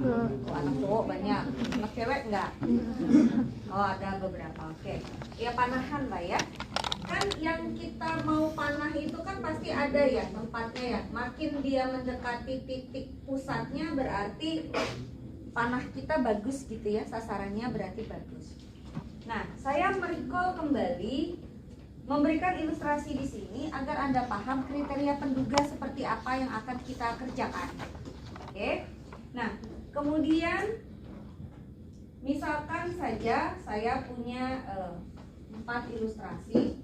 Oh, anak cowok banyak, anak cewek enggak? Oh, ada beberapa. Oke. Ya panahan lah ya. Kan yang kita mau panah itu kan pasti ada ya tempatnya ya. Makin dia mendekati titik pusatnya berarti panah kita bagus gitu ya, sasarannya berarti bagus. Nah, saya merecall kembali, memberikan ilustrasi di sini agar Anda paham kriteria penduga seperti apa yang akan kita kerjakan. Oke. Nah, kemudian misalkan saja saya punya 4 ilustrasi.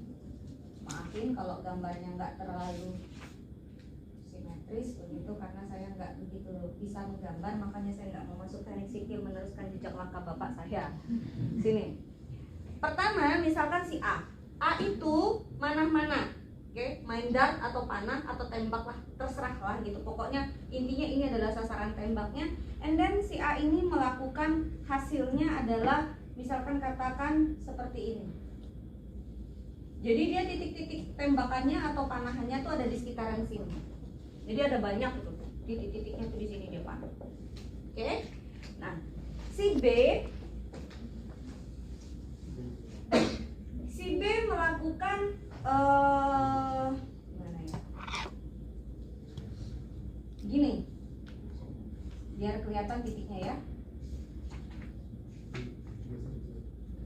Maafin kalau gambarnya nggak terlalu simetris begitu karena saya nggak begitu bisa menggambar, makanya saya nggak mau masuk teknik sipil meneruskan jejak langkah bapak saya. Sini. Pertama, misalkan si A. A itu mana-mana, oke, main dart atau panah atau tembak lah, terserah lah gitu. Pokoknya intinya ini adalah sasaran tembaknya. And then si A ini melakukan hasilnya adalah misalkan katakan seperti ini. Jadi dia titik-titik tembakannya atau panahannya tuh ada di sekitaran sini. Jadi ada banyak tuh titik-titiknya tuh di sini dia panah. Oke? Nah, si B melakukan gimana ya? Gini. Biar kelihatan titiknya ya.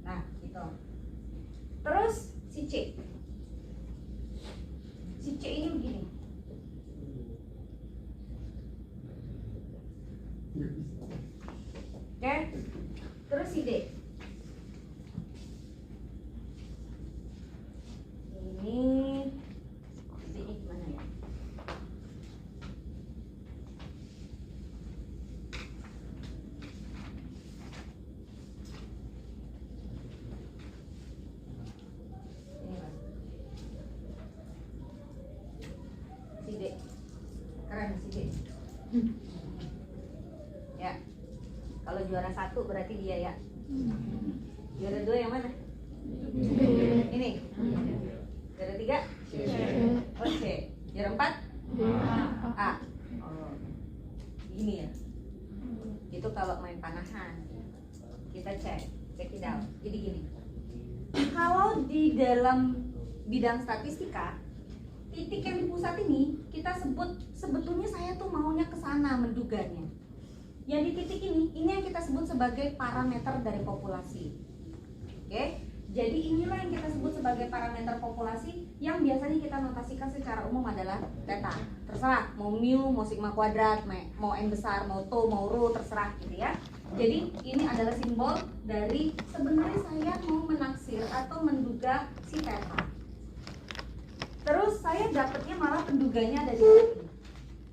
Nah, gitu. Terus si C ini begini. Oke. Terus si D ini gimana ya? Keren si D. Ya. Kalau juara 1 berarti dia ya. Juara 2 yang mana? Ini. Juara 3? Oke. Juara 4? A. Oh. Ini ya. Itu kalau main panahan. Kita check it out. Jadi gini. Kalau di dalam bidang statistika, titik yang di pusat ini kita sebut, sebetulnya saya tuh maunya ke sana menduganya. Yang di titik ini yang kita sebut sebagai parameter dari populasi. Oke? Jadi inilah yang kita sebut sebagai parameter populasi yang biasanya kita notasikan secara umum adalah theta. Terserah mau mu, mau sigma kuadrat, mau n besar, mau tau, mau rho, terserah gitu ya. Jadi ini adalah simbol dari sebenarnya saya mau menaksir atau menduga si theta. Terus saya dapatnya malah penduganya ada di sini.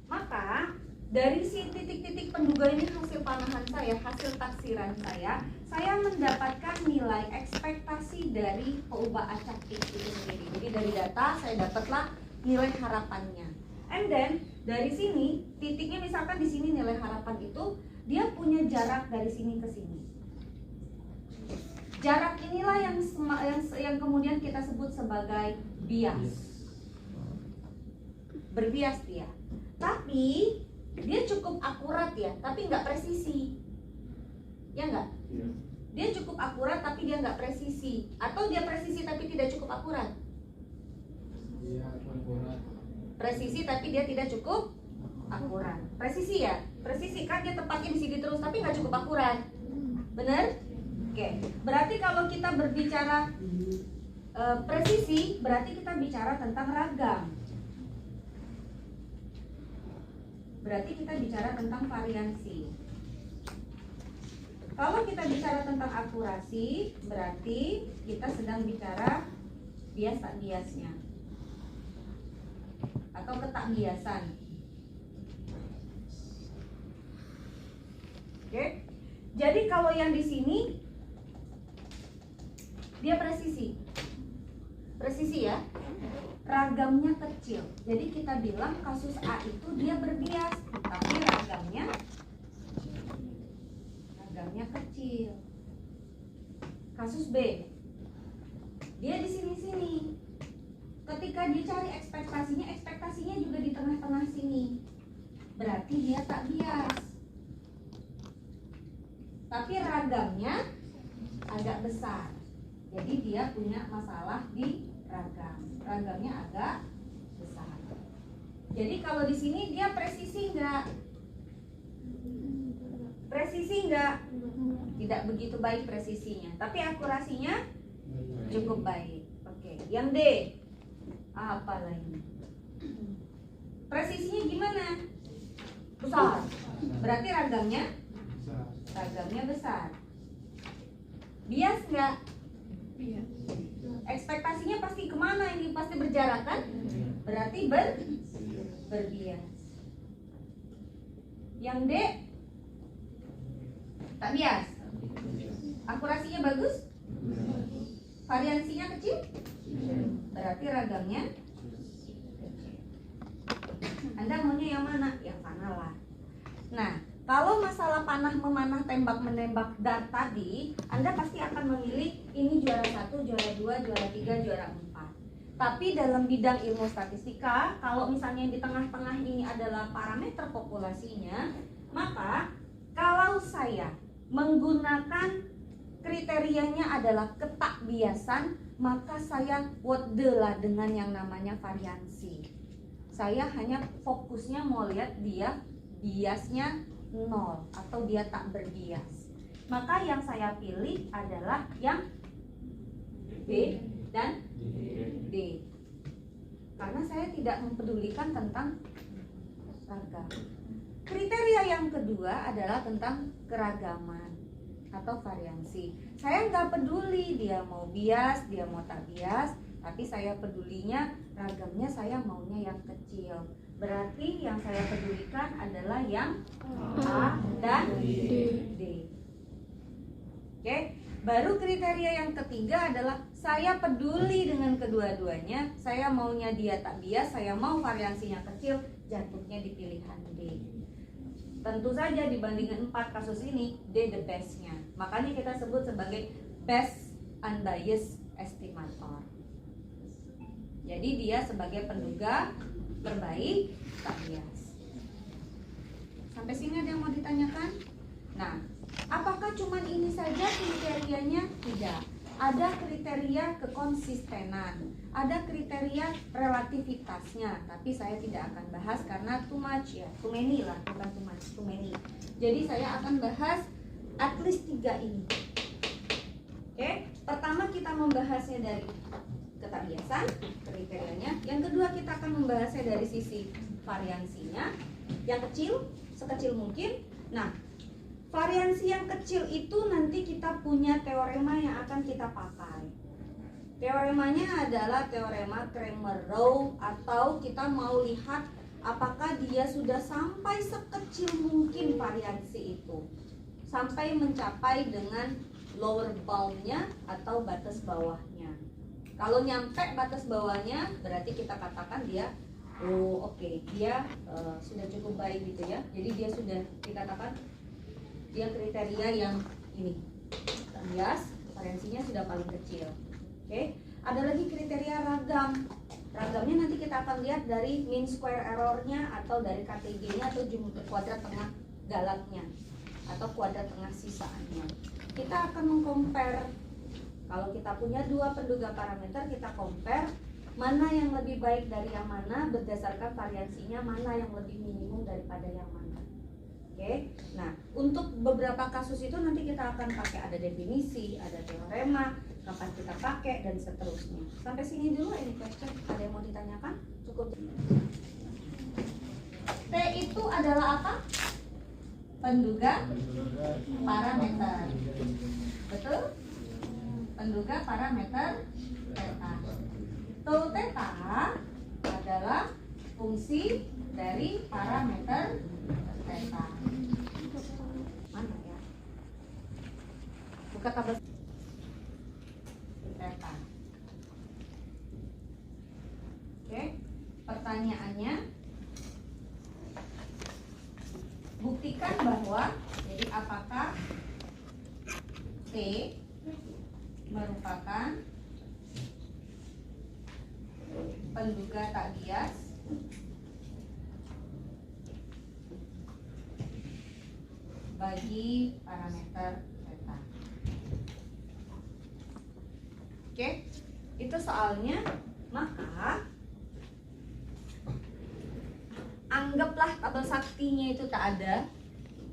Maka dari si titik-titik penduga ini hasil panahan saya, hasil taksiran saya mendapatkan nilai ekspektasi dari peubah acak itu sendiri. Jadi dari data saya dapatlah nilai harapannya. And then dari sini titiknya misalkan di sini nilai harapan itu dia punya jarak dari sini ke sini. Jarak inilah yang kemudian kita sebut sebagai bias. Berbias dia, tapi dia cukup akurat ya, tapi nggak presisi, ya nggak? Dia cukup akurat tapi dia nggak presisi, atau dia presisi tapi tidak cukup akurat? Presisi tapi dia tidak cukup akurat. Presisi ya, presisi kan dia tepatnya di sini terus tapi nggak cukup akurat, bener? Oke, berarti kalau kita berbicara presisi, berarti kita bicara tentang ragam. Berarti kita bicara tentang variansi. Kalau kita bicara tentang akurasi, berarti kita sedang bicara bias tak biasnya atau ketak biasan. Oke. Jadi kalau yang di sini dia presisi. Presisi ya. Ragamnya kecil. Jadi kita bilang kasus A itu dia berbias, tapi ragamnya kecil. Kasus B, dia di sini-sini. Ketika dia cari ekspektasinya juga di tengah-tengah sini. Berarti dia tak bias. tapi ragamnya agak besar. Jadi dia punya masalah di ragam. Ragamnya agak besar. Jadi kalau di sini dia presisi enggak? Presisi enggak? Tidak begitu baik presisinya, tapi akurasinya cukup baik. Oke, yang D. Apa lagi? Presisinya gimana? Besar. Berarti ragamnya besar. Bias nggak? Bias. Ekspektasinya pasti kemana ini? Pasti berjarak kan? Berarti berbias. Yang D tak bias. Akurasinya bagus? Variansinya kecil? Berarti ragamnya kecil. Anda maunya yang mana? Yang panah lah. Nah, kalau masalah panah memanah, tembak menembak dart tadi, Anda pasti akan memilih ini juara 1, juara 2, juara 3, juara 4. Tapi dalam bidang ilmu statistika, kalau misalnya yang di tengah-tengah ini adalah parameter populasinya, maka kalau saya menggunakan kriterianya adalah ketak biasan, maka saya wordlah dengan yang namanya variansi. Saya hanya fokusnya mau lihat dia biasnya 0 atau dia tak berbias. Maka yang saya pilih adalah yang B dan D. Karena saya tidak mempedulikan tentang ragam. Kriteria yang kedua adalah tentang keragaman atau variansi. Saya nggak peduli dia mau bias, dia mau tak bias, tapi saya pedulinya ragamnya saya maunya yang kecil. Berarti yang saya pedulikan adalah yang A dan D. Oke, baru kriteria yang ketiga adalah saya peduli dengan kedua-duanya. Saya maunya dia tak bias, saya mau variansinya kecil, jatuhnya di pilihan D. Tentu saja dibandingkan 4 kasus ini, D the best-nya. Makanya kita sebut sebagai best unbiased estimator. Jadi dia sebagai penduga terbaik tak bias. Sampai sini ada yang mau ditanyakan? Nah, apakah cuma ini saja kriterianya? Tidak. Ada kriteria kekonsistenan, ada kriteria relativitasnya, tapi saya tidak akan bahas karena too much ya, too many lah, bukan too much, too many. Jadi saya akan bahas at least 3 ini. Oke, pertama kita membahasnya dari ketakbiasan, kriterianya. Yang kedua kita akan membahasnya dari sisi variansinya, yang kecil, sekecil mungkin. Nah, variansi yang kecil itu nanti kita punya teorema yang akan kita pakai. Teoremanya adalah teorema Cramer-Rowe, atau kita mau lihat apakah dia sudah sampai sekecil mungkin variansi itu, sampai mencapai dengan lower bound-nya atau batas bawahnya. Kalau nyampe batas bawahnya, berarti kita katakan dia dia sudah cukup baik gitu ya. Jadi dia sudah dikatakan dia kriteria yang ini bias, variansinya sudah paling kecil. Oke, ada lagi kriteria ragam. Ragamnya nanti kita akan lihat dari mean square error-nya atau dari KTG-nya atau jumlah kuadrat tengah galaknya atau kuadrat tengah sisaannya. Kita akan mengcompare. Kalau kita punya 2 penduga parameter, kita compare mana yang lebih baik dari yang mana berdasarkan variansinya, mana yang lebih minimum daripada yang mana. Oke, nah untuk beberapa kasus itu nanti kita akan pakai ada definisi, ada teorema, kapan kita pakai dan seterusnya. Sampai sini dulu ini question. Ada yang mau ditanyakan? Cukup. T itu adalah apa? Penduga parameter. Betul? Penduga parameter theta. Tau theta adalah fungsi dari parameter theta. Mana ya? Buka tabel theta. Oke, pertanyaannya, buktikan bahwa jadi apakah T merupakan penduga tak bias bagi parameter theta. Oke, itu soalnya. Maka anggaplah tabel saktinya itu tak ada.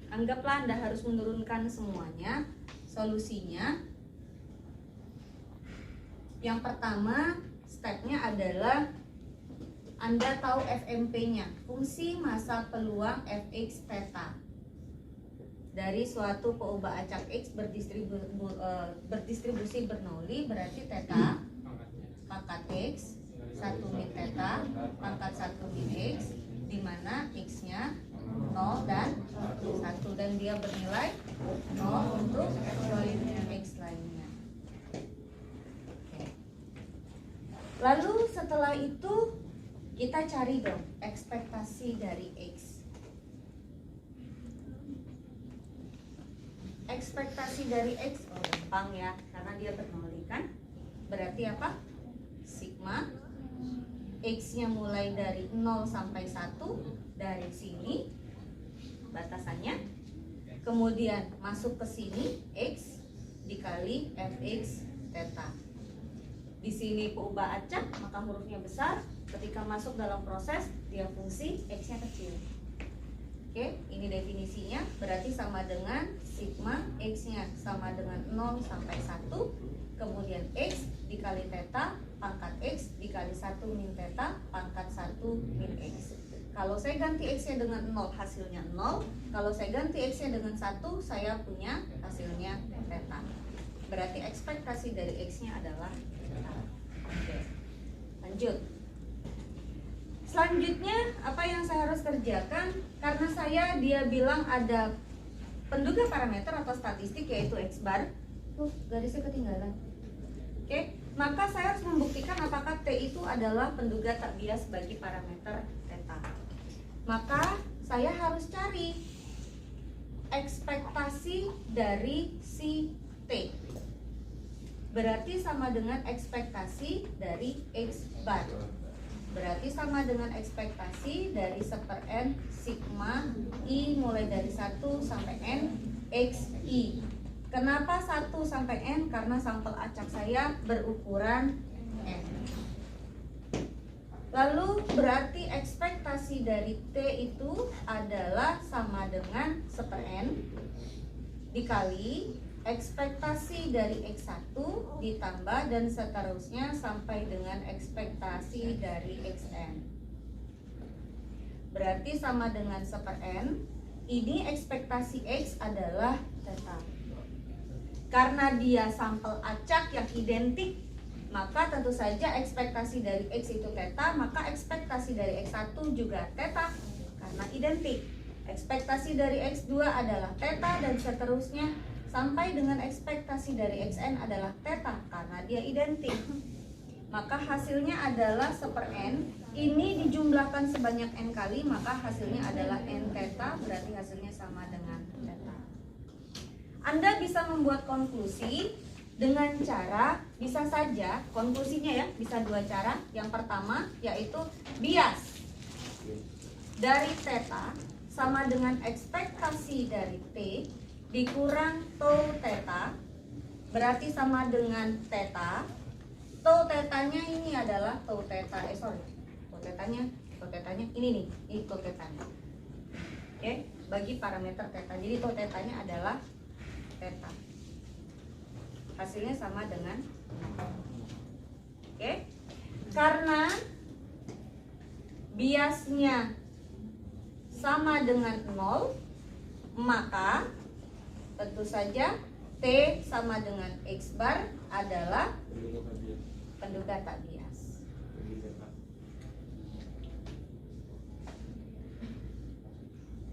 Anggaplah Anda harus menurunkan semuanya. Solusinya, yang pertama stepnya adalah Anda tahu FMP-nya, fungsi massa peluang fx theta dari suatu peubah acak x berdistribusi Bernoulli, berarti theta pangkat x 1 min theta pangkat 1 min x, di mana x-nya 0 dan 1, dan dia bernilai 0 untuk x lainnya. Oke. Lalu setelah itu kita cari dong ekspektasi dari x. Ekspektasi dari x, gampang ya, karena dia Bernoulli kan. Berarti apa? Sigma x-nya mulai dari 0 sampai 1 dari sini batasannya, kemudian masuk ke sini x dikali fx theta. Di sini peubah acak maka hurufnya besar, ketika masuk dalam proses dia fungsi x-nya kecil. Oke, ini definisinya, berarti sama dengan sigma x-nya sama dengan 0 sampai 1, kemudian x dikali theta pangkat x dikali 1 min theta pangkat 1 min x. Kalau saya ganti x-nya dengan 0 hasilnya 0. Kalau saya ganti x-nya dengan 1 saya punya hasilnya theta. Berarti ekspektasi dari x-nya adalah theta. Oke, lanjut. Selanjutnya apa yang saya harus kerjakan? Karena dia bilang ada penduga parameter atau statistik yaitu x bar. Garisnya ketinggalan. Oke, maka saya harus membuktikan apakah T itu adalah penduga tak bias bagi parameter theta. Maka saya harus cari ekspektasi dari si T. Berarti sama dengan ekspektasi dari x bar. Berarti sama dengan ekspektasi dari 1/n sigma i mulai dari 1 sampai n xi. Kenapa 1 sampai n? Karena sampel acak saya berukuran n. Lalu berarti ekspektasi dari T itu adalah sama dengan 1/n dikali ekspektasi dari x1 ditambah dan seterusnya sampai dengan ekspektasi dari xn. Berarti sama dengan 1/n. Ini ekspektasi x adalah theta. Karena dia sampel acak yang identik, maka tentu saja ekspektasi dari x itu theta, maka ekspektasi dari x1 juga theta karena identik. Ekspektasi dari x2 adalah theta dan seterusnya sampai dengan ekspektasi dari xn adalah theta karena dia identik. Maka hasilnya adalah 1/n. Ini dijumlahkan sebanyak n kali, maka hasilnya adalah n theta, berarti hasilnya sama dengan theta. Anda bisa membuat konklusi dengan cara, bisa saja konklusinya ya, bisa dua cara. Yang pertama yaitu bias dari theta sama dengan ekspektasi dari T dikurang tau theta, berarti sama dengan theta. Tau tetanya ini adalah tau theta, tau tetanya ini nih, ini tau tetanya. Oke, bagi parameter theta. Jadi tau tetanya adalah theta. Hasilnya sama dengan oke. Karena biasnya sama dengan 0, maka tentu saja T sama dengan X bar adalah penduga tak bias.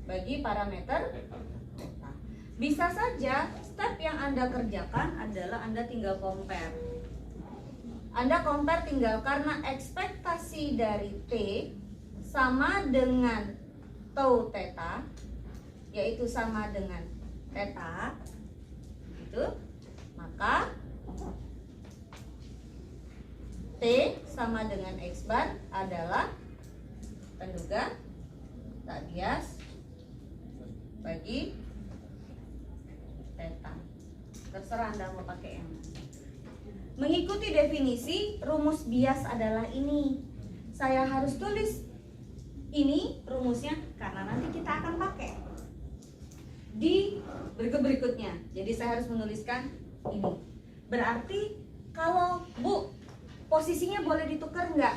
Bagi parameter theta. Bisa saja step yang Anda kerjakan adalah Anda tinggal compare. Anda compare tinggal karena ekspektasi dari T sama dengan tau theta, yaitu sama dengan theta, itu, maka T sama dengan X bar adalah penduga tak bias bagi terserah Anda mau pakai yang mana. Mengikuti definisi, rumus bias adalah ini. Saya harus tulis ini rumusnya karena nanti kita akan pakai di berikut-berikutnya. Jadi saya harus menuliskan ini. Berarti kalau Bu, posisinya boleh ditukar nggak?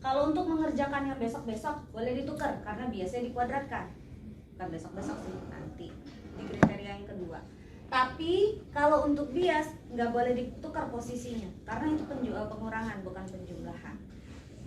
Kalau untuk mengerjakan yang besok-besok boleh ditukar karena biasanya dikuadratkan. Bukan besok-besok sih, nanti di kriteria yang kedua. Tapi kalau untuk bias nggak boleh ditukar posisinya karena itu pengurangan bukan penjumlahan.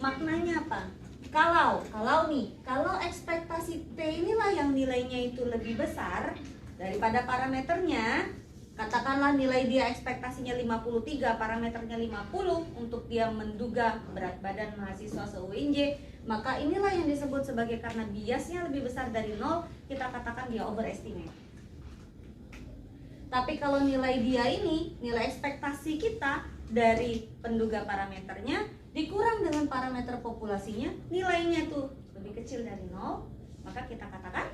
Maknanya apa? Kalau ekspektasi T inilah yang nilainya itu lebih besar daripada parameternya, katakanlah nilai dia ekspektasinya 53, parameternya 50 untuk dia menduga berat badan mahasiswa se-UNJ, maka inilah yang disebut sebagai karena biasnya lebih besar dari 0, kita katakan dia overestimate. Tapi kalau nilai dia ini, nilai ekspektasi kita dari penduga parameternya dikurang dengan parameter populasinya, nilainya tuh lebih kecil dari 0, maka kita katakan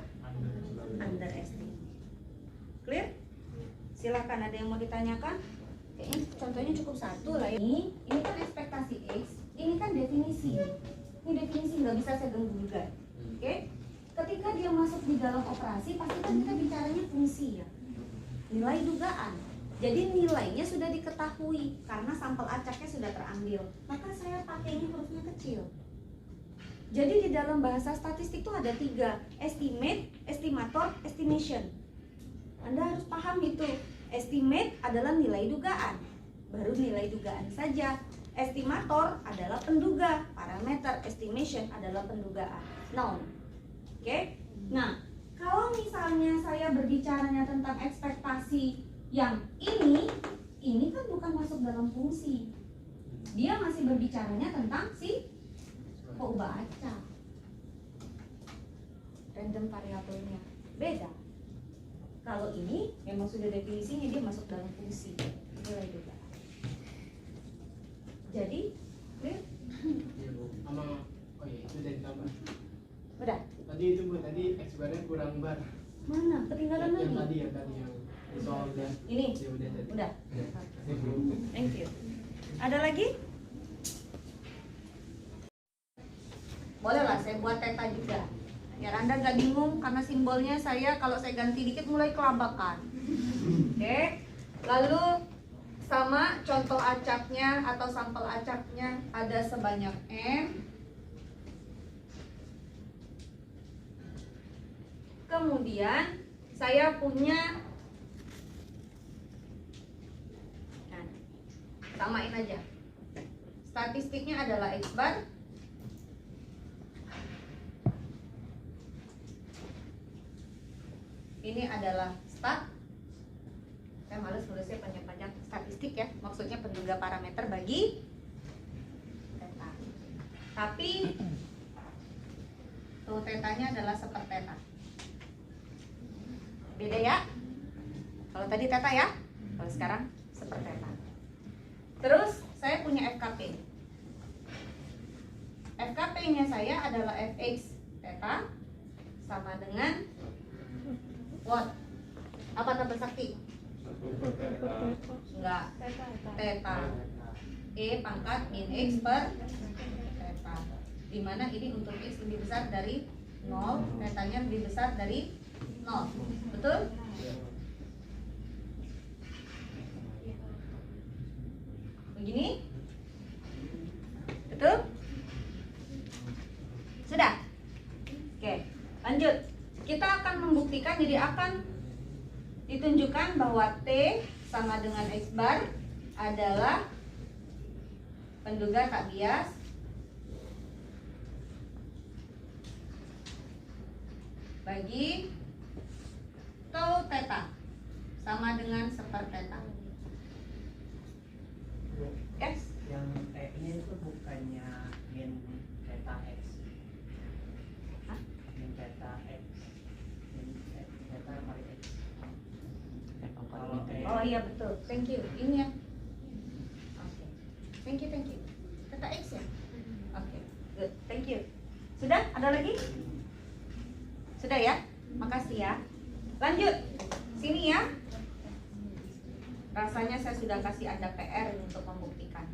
underestimate. Clear? Silakan, ada yang mau ditanyakan? Kayaknya contohnya cukup satu lah ya. Ini kan ekspektasi X, ini kan definisi. Ini definisi nggak bisa saya ganggu-gugat. Oke? Ketika dia masuk di dalam operasi, pasti kan kita bicaranya fungsi ya. Nilai dugaan. Jadi nilainya sudah diketahui karena sampel acaknya sudah terambil. Maka saya pakainya hurufnya kecil. Jadi di dalam bahasa statistik itu ada 3, estimate, estimator, estimation. Anda harus paham itu. Estimate adalah nilai dugaan, baru nilai dugaan saja. Estimator adalah penduga, parameter. Estimation adalah pendugaan, noun. Oke? Nah, kalau misalnya saya berbicaranya tentang ekspektasi yang ini kan bukan masuk dalam fungsi. Dia masih berbicaranya tentang si peubah acak. Random variabelnya beda. Kalau ini memang sudah definisinya dia masuk dalam fungsi nilai dugaan. Jadi, clear? Iya Bu, sama oh iya itu dari tambah. Udah? Tadi itu Bu, tadi X barnya kurang bar. Mana? Ketinggalan Yang lagi? tadi yang soal udah. Ini? Ya udah tadi. Udah? Ya. Thank you. Ada lagi? Boleh lah saya buat theta juga. Biar Anda nggak bingung karena simbolnya saya kalau saya ganti dikit mulai kelabakan. Oke. Lalu sama contoh acaknya atau sampel acaknya ada sebanyak M. Kemudian saya punya, nah, samain aja. Statistiknya adalah X bar. Ini adalah stat. Saya males nulisnya panjang-panjang statistik ya. Maksudnya penduga parameter bagi theta. Tapi tuh tetanya adalah sepertheta. Beda ya? Kalau tadi theta ya, kalau sekarang sepertheta. Terus saya punya FKP. FKP-nya saya adalah Fx theta sama dengan what? Apa tabel sakti? Enggak. Theta. E pangkat min X per theta. Dimana ini untuk X lebih besar dari 0, thetanya lebih besar dari 0. Betul? Begini? Betul? Sudah? Oke, lanjut. Kita akan membuktikan, jadi akan ditunjukkan bahwa T sama dengan X bar adalah penduga tak bias bagi tau theta sama dengan sepertheta. Yes? Yang E-nya itu bukannya min theta X. Hah? Min theta X. Min theta kali X. Kalau E. Oh iya betul, thank you. Ini ya. Oke, thank you. Theta X ya. Oke, good, thank you. Sudah? Ada lagi? Sudah ya? Makasih ya. Lanjut. Sini ya. Rasanya saya sudah kasih Anda PR untuk membuktikan.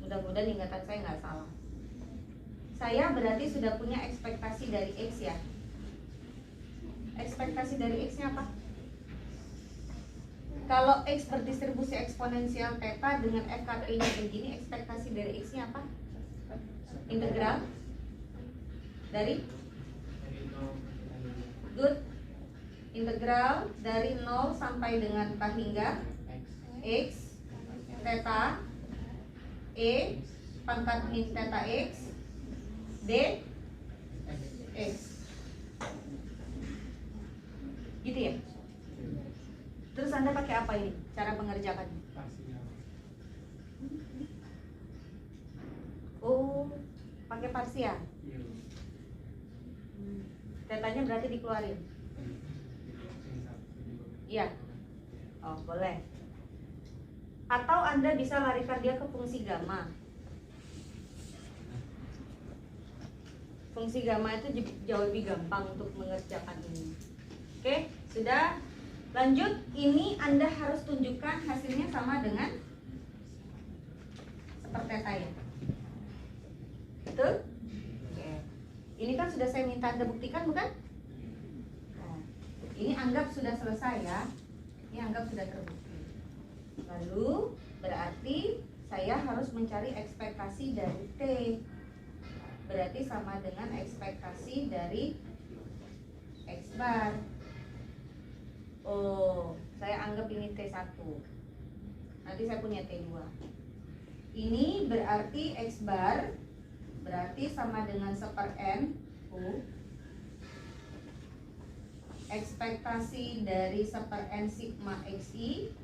Mudah-mudahan ingatan saya nggak salah. Saya berarti sudah punya ekspektasi dari X ya. Ekspektasi dari X-nya apa? Kalau X berdistribusi eksponensial theta dengan FKP-nya begini, ekspektasi dari X-nya apa? Integral dari? Good. Integral dari 0 sampai dengan K hingga X theta E pangkat min theta X D X. Gitu ya? Terus Anda pakai apa ini? Cara mengerjakannya? Oh, pakai parsial. Tetanya berarti dikeluarin. Iya. Oh, boleh. Atau Anda bisa larikan dia ke fungsi gamma. Fungsi gamma itu jauh lebih gampang untuk mengerjakan ini. Oke, sudah. Lanjut, ini Anda harus tunjukkan hasilnya sama dengan seperti theta ya. Betul? Oke. Ini kan sudah saya minta Anda buktikan, bukan? Nah, ini anggap sudah selesai ya. Ini anggap sudah terbukti. Lalu berarti saya harus mencari ekspektasi dari T. Berarti sama dengan ekspektasi dari X bar. Oh, saya anggap ini T1. Nanti saya punya T2. Ini berarti X bar berarti sama dengan 1/n U. Ekspektasi dari 1/n sigma XI,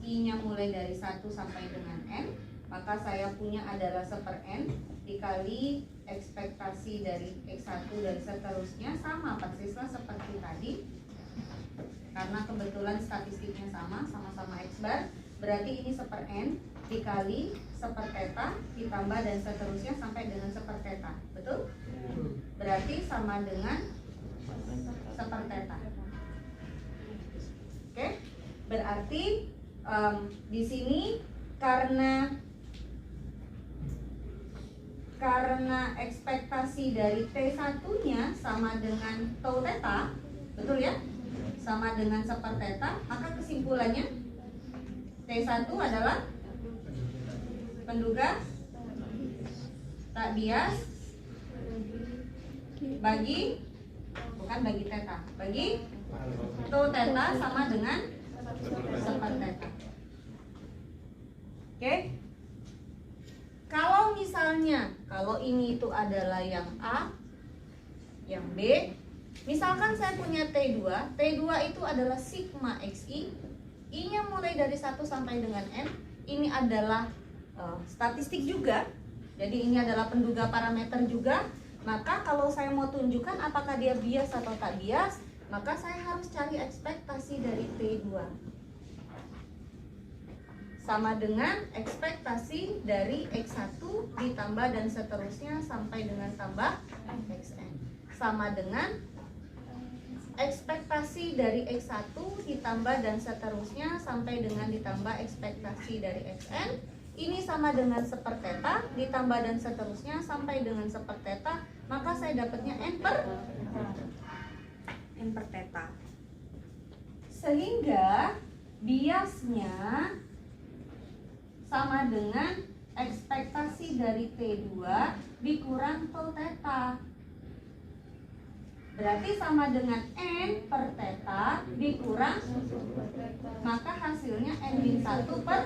I-nya mulai dari 1 sampai dengan N. Maka saya punya adalah 1/n dikali ekspektasi dari X1 dan seterusnya, sama persislah seperti tadi. Karena kebetulan statistiknya sama-sama X bar, berarti ini 1/n dikali 1 theta ditambah dan seterusnya sampai dengan 1 theta. Betul? Berarti sama dengan 1 theta. Oke? Berarti di sini karena ekspektasi dari T1-nya sama dengan tau theta, betul ya? Sama dengan 1 theta, maka kesimpulannya T1 adalah penduga tak bias bagi, bukan bagi theta, bagi tau theta sama dengan 1 theta. Oke? Kalau misalnya, kalau ini itu adalah yang A, yang B, misalkan saya punya T2 itu adalah sigma XI, I-nya mulai dari 1 sampai dengan N, ini adalah statistik juga, jadi ini adalah penduga parameter juga. Maka kalau saya mau tunjukkan apakah dia bias atau tak bias, maka saya harus cari ekspektasi dari T2 sama dengan ekspektasi dari X1 ditambah dan seterusnya sampai dengan tambah Xn, sama dengan ekspektasi dari X1 ditambah dan seterusnya sampai dengan ditambah ekspektasi dari Xn. Ini sama dengan 1 theta ditambah dan seterusnya sampai dengan 1 theta, maka saya dapatnya N per theta. Sehingga biasnya sama dengan ekspektasi dari T2 dikurang tau theta. Berarti sama dengan N per theta dikurang, maka hasilnya N-1 per,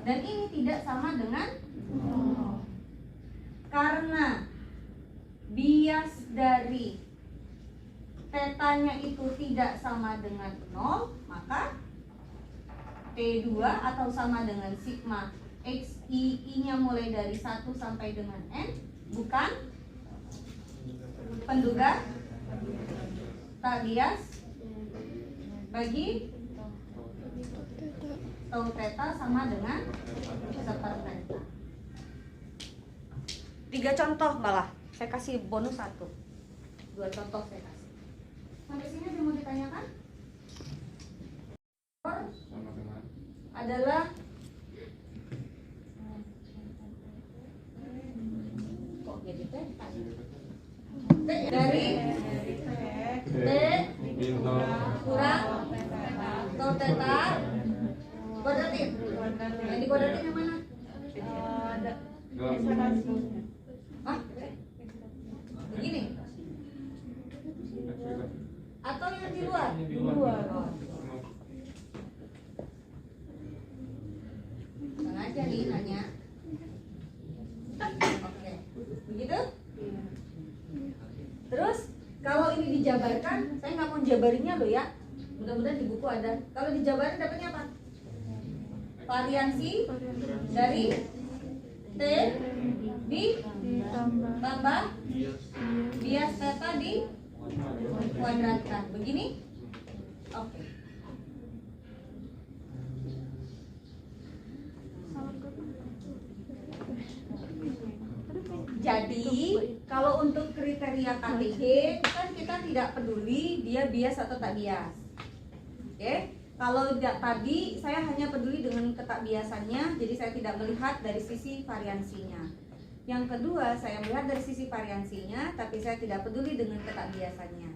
dan ini tidak sama dengan 0. Karena bias dari tetanya itu tidak sama dengan 0, maka T2 atau sama dengan sigma XI, I-nya mulai dari 1 sampai dengan N bukan penduga tak bias bagi tau theta sama dengan 1 theta. 3 contoh malah saya kasih bonus 1. 2 contoh saya kasih. Sampai sini ada yang mau ditanyakan? adalah kok jadi teta ya? Dari T kurang tau teta kuadratin. Yang dikuadratin yang mana? Hah? Begini? Atau yang di luar? Oh. Sengaja nih nanya. Oke, begitu? Terus kalau ini dijabarkan, saya nggak mau jabarinya loh ya. Mudah-mudahan di buku ada. Kalau dijabarin dapatnya apa? Variansi dari T ditambah bias theta di kuadratkan. Begini? Oke. Jadi kalau untuk kriteria KTG kan kita tidak peduli dia bias atau tak bias. Oke? Kalau tadi saya hanya peduli dengan ketakbiasannya, jadi saya tidak melihat dari sisi variansinya. Yang kedua, saya melihat dari sisi variansinya, tapi saya tidak peduli dengan ketakbiasannya.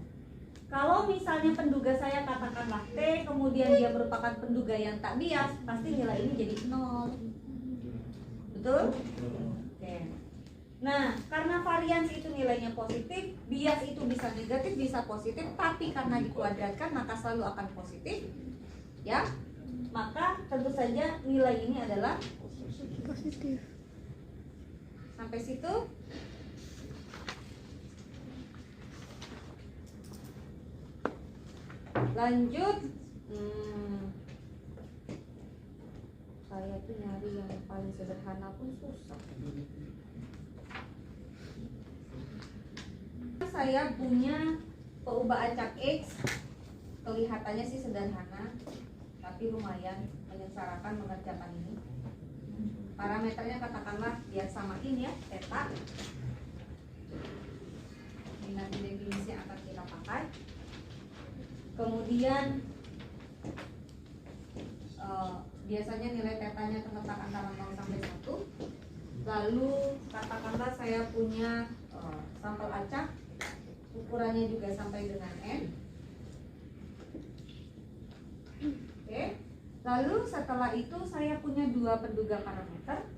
Kalau misalnya penduga saya katakanlah T, kemudian dia merupakan penduga yang tak bias, pasti nilai ini jadi 0. Betul? Oke. Nah, karena variansi itu nilainya positif, bias itu bisa negatif, bisa positif, tapi karena dikuadratkan maka selalu akan positif. Ya, maka tentu saja nilai ini adalah positif. Sampai situ. Lanjut. Saya tuh nyari yang paling sederhana pun susah. Saya punya peubah acak X. Kelihatannya sih sederhana, tapi lumayan menyengsarakan mengerjakan ini. Parameternya katakanlah biar samain ya, theta. Ini nanti definisi yang akan kita pakai. Kemudian biasanya nilai tetanya terletak antara 0 sampai 1. Lalu katakanlah saya punya sampel acak, ukurannya juga sampai dengan N. Oke. Lalu setelah itu saya punya dua penduga parameter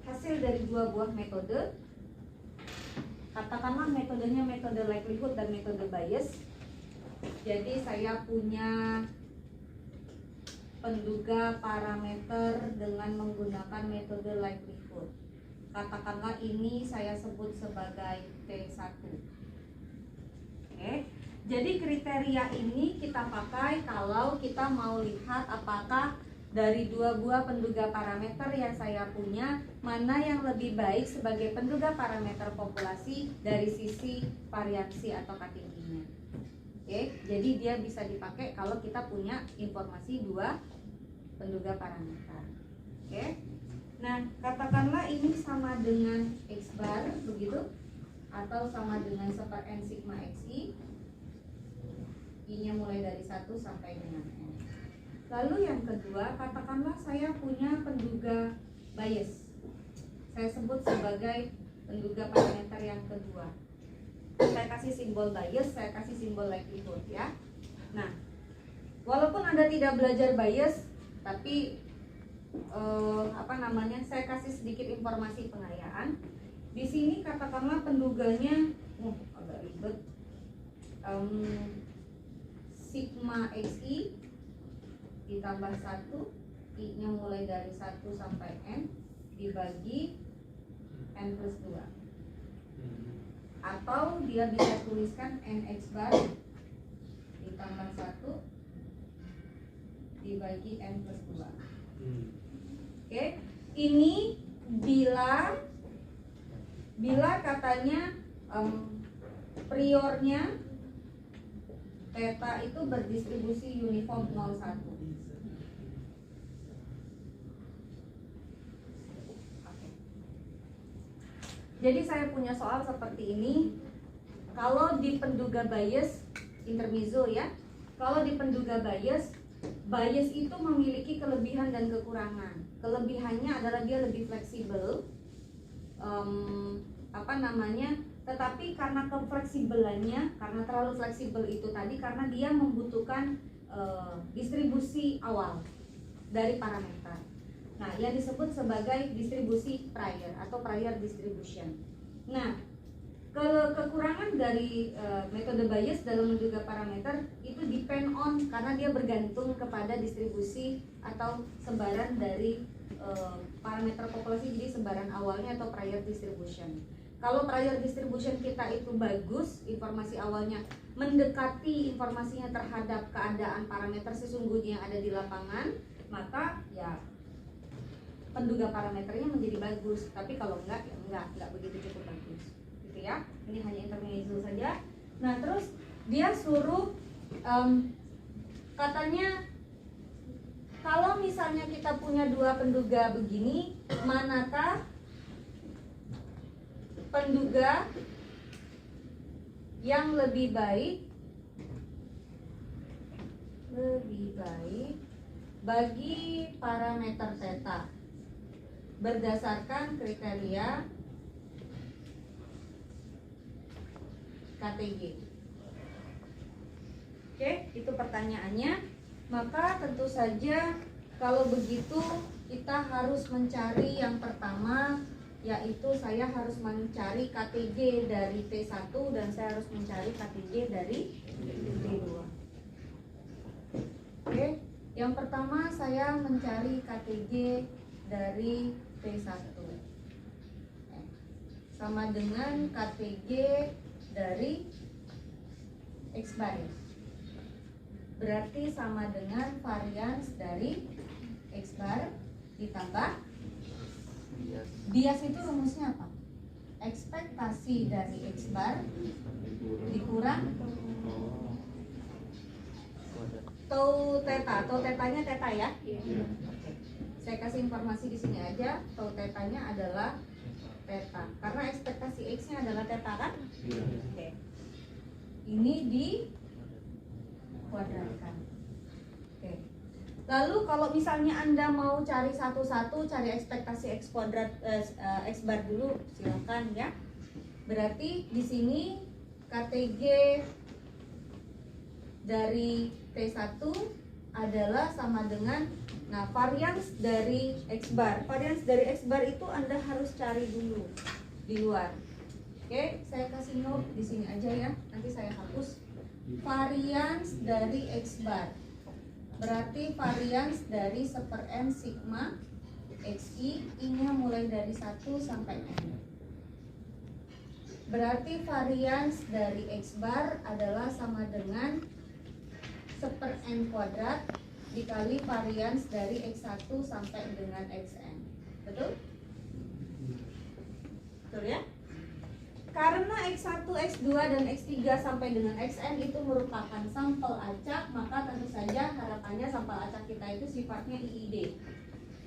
hasil dari dua buah metode. Katakanlah metodenya metode likelihood dan metode bias. Jadi saya punya penduga parameter dengan menggunakan metode likelihood. Katakanlah ini saya sebut sebagai T1. Oke. Jadi kriteria ini kita pakai kalau kita mau lihat apakah dari dua buah penduga parameter yang saya punya, mana yang lebih baik sebagai penduga parameter populasi dari sisi variansi atau K-tingginya. Oke, jadi dia bisa dipakai kalau kita punya informasi dua penduga parameter. Oke. Nah, katakanlah ini sama dengan X bar begitu, atau sama dengan 1/n sigma xi. I-nya mulai dari 1 sampai dengan N. Lalu yang kedua, katakanlah saya punya penduga bias. Saya sebut sebagai penduga parameter yang kedua. Saya kasih simbol bias, saya kasih simbol likelihood ya. Nah, walaupun Anda tidak belajar bias, tapi saya kasih sedikit informasi pengayaan. Di sini katakanlah penduganya agak ribet. Sigma xi ditambah 1, I-nya mulai dari 1 sampai N dibagi N plus 2. Atau dia bisa tuliskan NX bar ditambah 1 dibagi N plus 2. Oke, ini bila katanya priornya theta itu berdistribusi uniform 0,1. Oke. Jadi saya punya soal seperti ini. Kalau di penduga bias intermezzo ya, kalau di penduga bias bias itu memiliki kelebihan dan kekurangan. Kelebihannya adalah dia lebih fleksibel, tetapi karena kefleksibelannya, karena terlalu fleksibel itu tadi, karena dia membutuhkan distribusi awal dari parameter. Nah, yang disebut sebagai distribusi prior atau prior distribution. Nah, kekurangan dari metode bias dalam menduga parameter itu depend on, karena dia bergantung kepada distribusi atau sebaran dari parameter populasi, jadi sebaran awalnya atau prior distribution. Kalau prior distribution kita itu bagus, informasi awalnya mendekati informasinya terhadap keadaan parameter sesungguhnya yang ada di lapangan, maka ya penduga parameternya menjadi bagus. Tapi kalau enggak, ya enggak begitu cukup bagus. Gitu ya. Ini hanya intermezzo saja. Nah, terus dia suruh katanya kalau misalnya kita punya dua penduga begini, manakah penduga yang lebih baik bagi parameter theta berdasarkan kriteria KTG. Oke, itu pertanyaannya. Maka tentu saja kalau begitu kita harus mencari yang pertama, yaitu saya harus mencari KTG dari T1 dan saya harus mencari KTG dari T2. Oke, yang pertama saya mencari KTG dari T1 sama dengan KTG dari X bar, berarti sama dengan varians dari X bar ditambah bias. Itu rumusnya apa? Ekspektasi dari X bar dikurang tau theta. Tau tetanya theta ya. Saya kasih informasi di sini aja. Tau tetanya adalah theta karena ekspektasi X-nya adalah theta kan? Oke. Ini di kuadratkan. Oke. Lalu kalau misalnya Anda mau cari satu-satu, cari ekspektasi X kuadrat X bar dulu, silakan ya. Berarti di sini KTG dari T1 adalah sama dengan, nah, varians dari X bar. Varians dari X bar itu Anda harus cari dulu di luar. Oke, saya kasih note di sini aja ya. Nanti saya hapus. Varians dari X bar berarti varians dari 1/n sigma XI, I-nya mulai dari 1 sampai N. Berarti varians dari X bar adalah sama dengan 1/n kuadrat dikali varians dari X1 sampai dengan Xn. Betul? Betul ya? Karena X1, X2, dan X3 sampai dengan Xn itu merupakan sampel acak, maka tentu saja harapannya sampel acak kita itu sifatnya IID,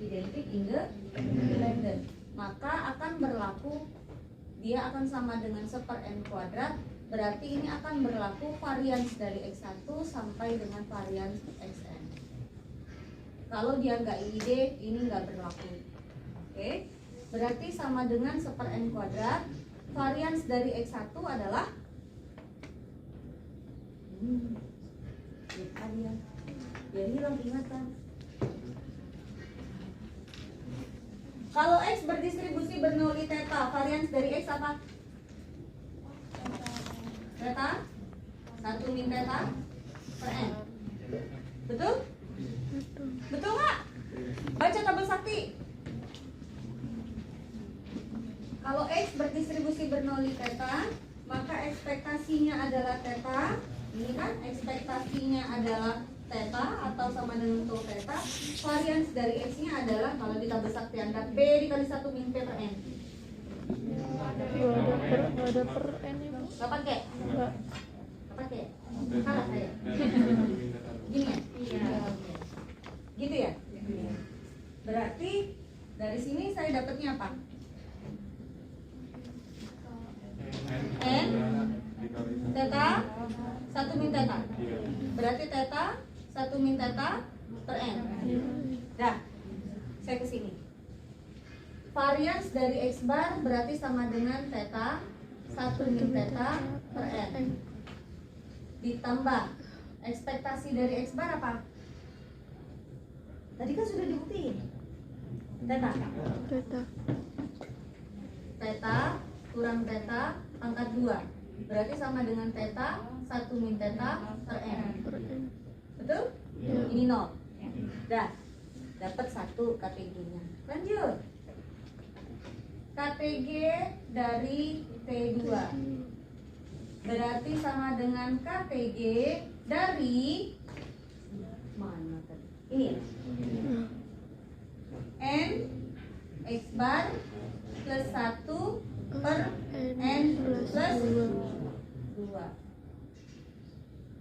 identik independent. Maka akan berlaku, dia akan sama dengan 1/n kuadrat, berarti ini akan berlaku varians dari X1 sampai dengan varians Xn. Kalau dia nggak IID, ini nggak berlaku. Oke, berarti sama dengan 1/n kuadrat. Varians dari X1 adalah biar hilang ingatan. Kalau X berdistribusi bernilai theta, varians dari X apa? Theta 1 min theta per N. Betul? Betul nggak? Baca tabel sakti. Kalau X berdistribusi bernilai theta, maka ekspektasinya adalah theta. Ini kan ekspektasinya adalah theta atau sama dengan tau theta. Varians dari X-nya adalah, kalau di tabel sakti Anda, B dikali 1 min P per N. Ada per N ya, Bu? Gak pakai? Enggak. Gak pakai? Salah saya. Gini ya? Iya. Gitu ya? Berarti dari sini saya dapatnya apa? N theta 1 min theta. Berarti theta 1 min theta per N. Dah, saya ke sini. Varians dari X bar berarti sama dengan theta 1 min theta per N. Ditambah ekspektasi dari X bar apa? Tadi kan sudah dibuktiin. Theta. Theta. Theta kurang theta pangkat 2 berarti sama dengan theta 1 min theta per N. Per N. Betul? Ya. Ini 0. Dah, dapat 1 KTG-nya. Lanjut. KTG dari T2 berarti sama dengan KTG dari mana tadi? Ini ya? N X bar plus 1 per N plus 2.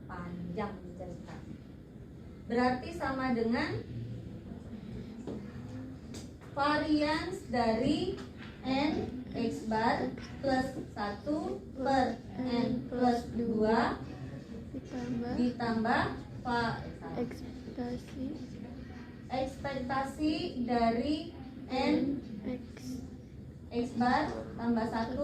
Panjang cerita. Berarti sama dengan varians dari N X bar plus 1 per N plus 2 ditambah ekspektasi dari N X bar tambah 1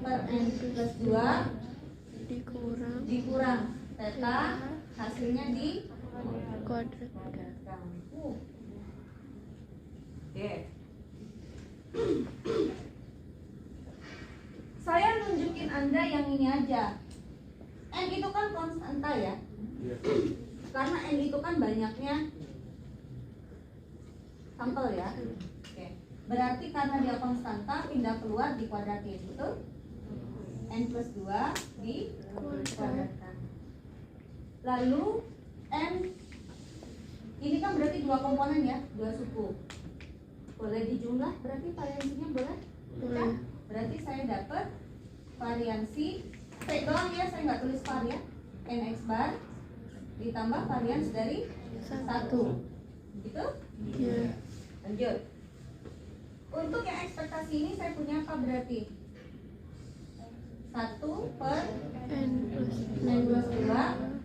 per N plus 2 dikurang theta, hasilnya di Kuadratkan. Oke. Saya nunjukin Anda yang ini aja. N itu kan konstanta ya. Karena N itu kan banyaknya sampel ya. Oke. Berarti karena dia konstanta pindah keluar dikuadratin, betul? N plus 2 dikuadratkan. Lalu N ini kan berarti 2 komponen ya, 2 suku. Boleh dijumlah berarti variansinya boleh? Boleh. Berarti saya dapat variansi T doang ya, saya nggak tulis var ya. NX bar ditambah varians dari 1. Gitu? Ya. Lanjut. Untuk yang ekspektasi ini saya punya apa berarti? 1 per N plus N plus 2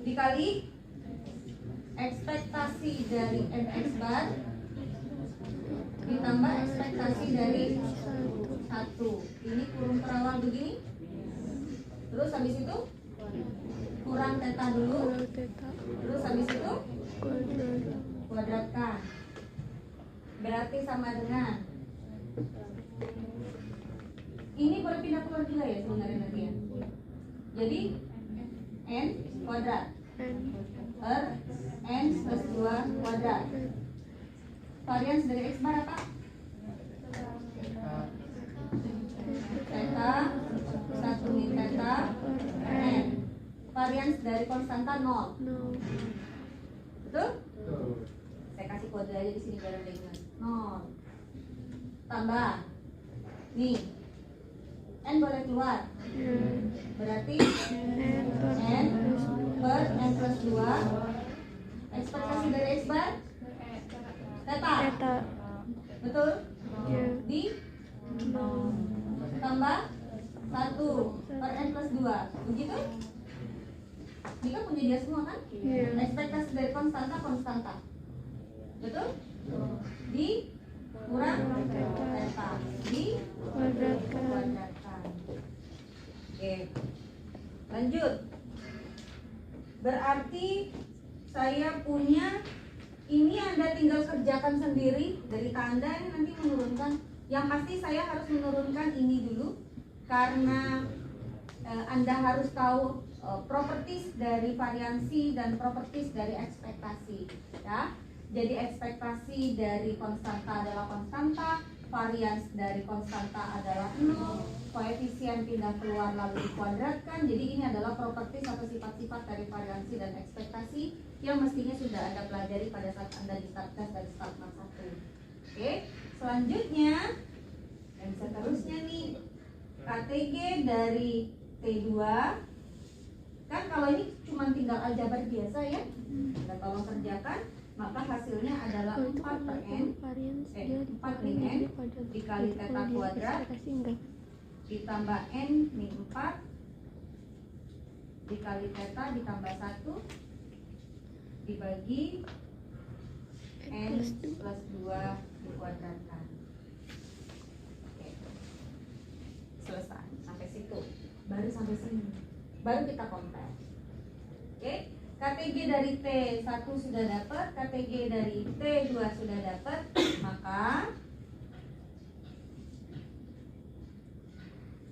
dikali ekspektasi dari NX bar ditambah ekspektasi dari 1. Ini kurung terawal begini. Terus habis itu kurang theta dulu. Theta Terus habis itu kuadrat. kuadratkan. Berarti sama dengan ini boleh pindah keluar juga ya sebenarnya nanti ya. Jadi N kuadrat N per N plus 2 kuadrat. Varians dari X bar apa? Theta 1 min theta N. Varians dari konstanta 0. no Betul? Saya kasih kode aja di sini biar Anda ingat. 0 tambah nih N boleh keluar. ya. Berarti N per N per N plus 2. Ekspektasi dari X bar theta. theta Betul? ya. Di no tambah 1 per N plus 2. Begitu? Ini kan punya dia semua kan? Iya. Ekspektasi dari konstanta. Betul? Di kurang theta. Di kuadratkan. kuadratkan. Oke. Lanjut. Berarti saya punya ini Anda tinggal kerjakan sendiri. Dari Anda ini nanti menurunkan. Yang pasti saya harus menurunkan ini dulu karena Anda harus tahu properties dari variansi dan properties dari ekspektasi ya. Jadi ekspektasi dari konstanta adalah konstanta, varians dari konstanta adalah 0, koefisien pindah keluar lalu dikuadratkan. Jadi ini adalah properties atau sifat-sifat dari variansi dan ekspektasi yang mestinya sudah Anda pelajari pada saat Anda di start test dari start 1. Oke, selanjutnya dan seterusnya nih KTG dari T2 kan kalau ini cuma tinggal aljabar biasa ya. Anda tolong kerjakan, maka hasilnya adalah Oh, itu 4 per karena N varians dia 4 min N dikali theta kuadrat ekspektasi enggak ditambah N min 4 dikali theta ditambah 1 dibagi n plus 2 dikuadratkan. Oke. Selesai sampai situ. Baru sampai sini. Baru kita compare. Oke. KTG dari T1 sudah dapat, KTG dari T2 sudah dapat, maka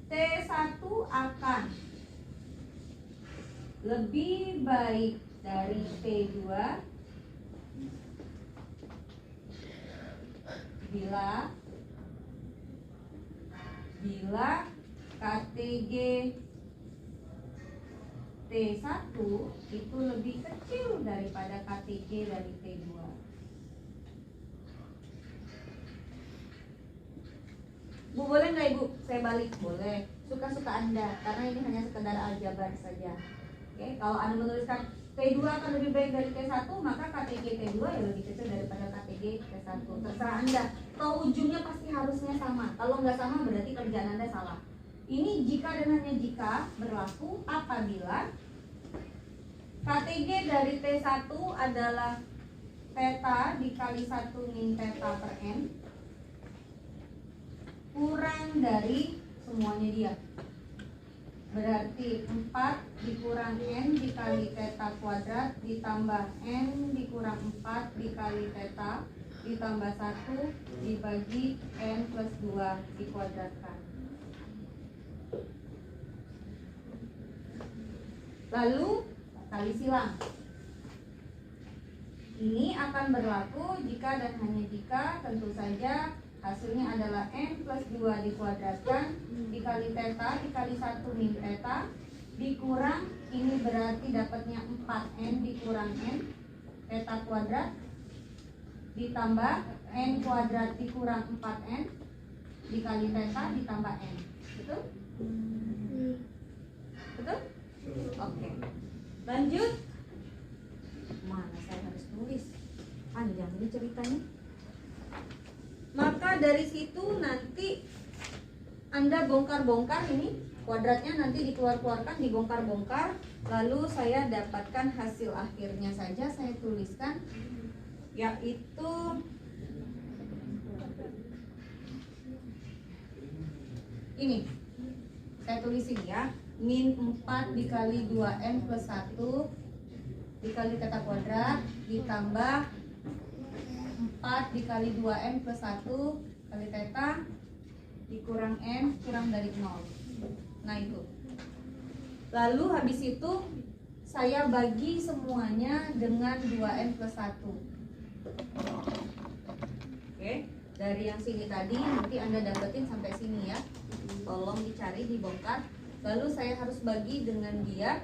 T1 akan lebih baik dari T2 bila KTG T1 itu lebih kecil daripada KTG dari T2. Bu, boleh nggak Ibu? Saya balik? Boleh. Suka-suka Anda, karena ini hanya sekedar aljabar saja. Oke, kalau Anda menuliskan T2 akan lebih baik dari T1, maka KTG T2 ya lebih kecil daripada KTG T1. Terserah Anda. Kalau ujungnya pasti harusnya sama. Kalau nggak sama berarti kerjaan Anda salah. Ini jika dan hanya jika berlaku apabila KTG dari T1 adalah theta dikali 1 min theta per n kurang dari semuanya dia. Berarti 4 dikurang n dikali theta kuadrat ditambah n dikurang 4 dikali theta ditambah 1 dibagi n plus 2 dikuadratkan. Lalu kali silang. Ini akan berlaku jika dan hanya jika tentu saja hasilnya adalah n plus 2 dikuadratkan dikali theta dikali 1 min theta dikurang, ini berarti dapatnya 4n dikurang n theta kuadrat ditambah n kuadrat dikurang 4n dikali theta ditambah n. Betul? Betul? Oke. Lanjut. Mana saya harus tulis? Panjang ini ceritanya. Maka dari situ nanti Anda bongkar-bongkar ini, kuadratnya nanti dikeluarkan, dibongkar-bongkar, lalu saya dapatkan hasil akhirnya saja saya tuliskan, yaitu ini. Saya tulisin ya, min 4 dikali 2n plus 1 dikali theta kuadrat ditambah 4 dikali 2n plus 1 kali theta dikurang n kurang dari 0. Nah itu. Lalu habis itu saya bagi semuanya dengan 2n plus 1. Oke, dari yang sini tadi nanti Anda dapetin sampai sini ya. Tolong dicari, dibongkar. Lalu saya harus bagi dengan dia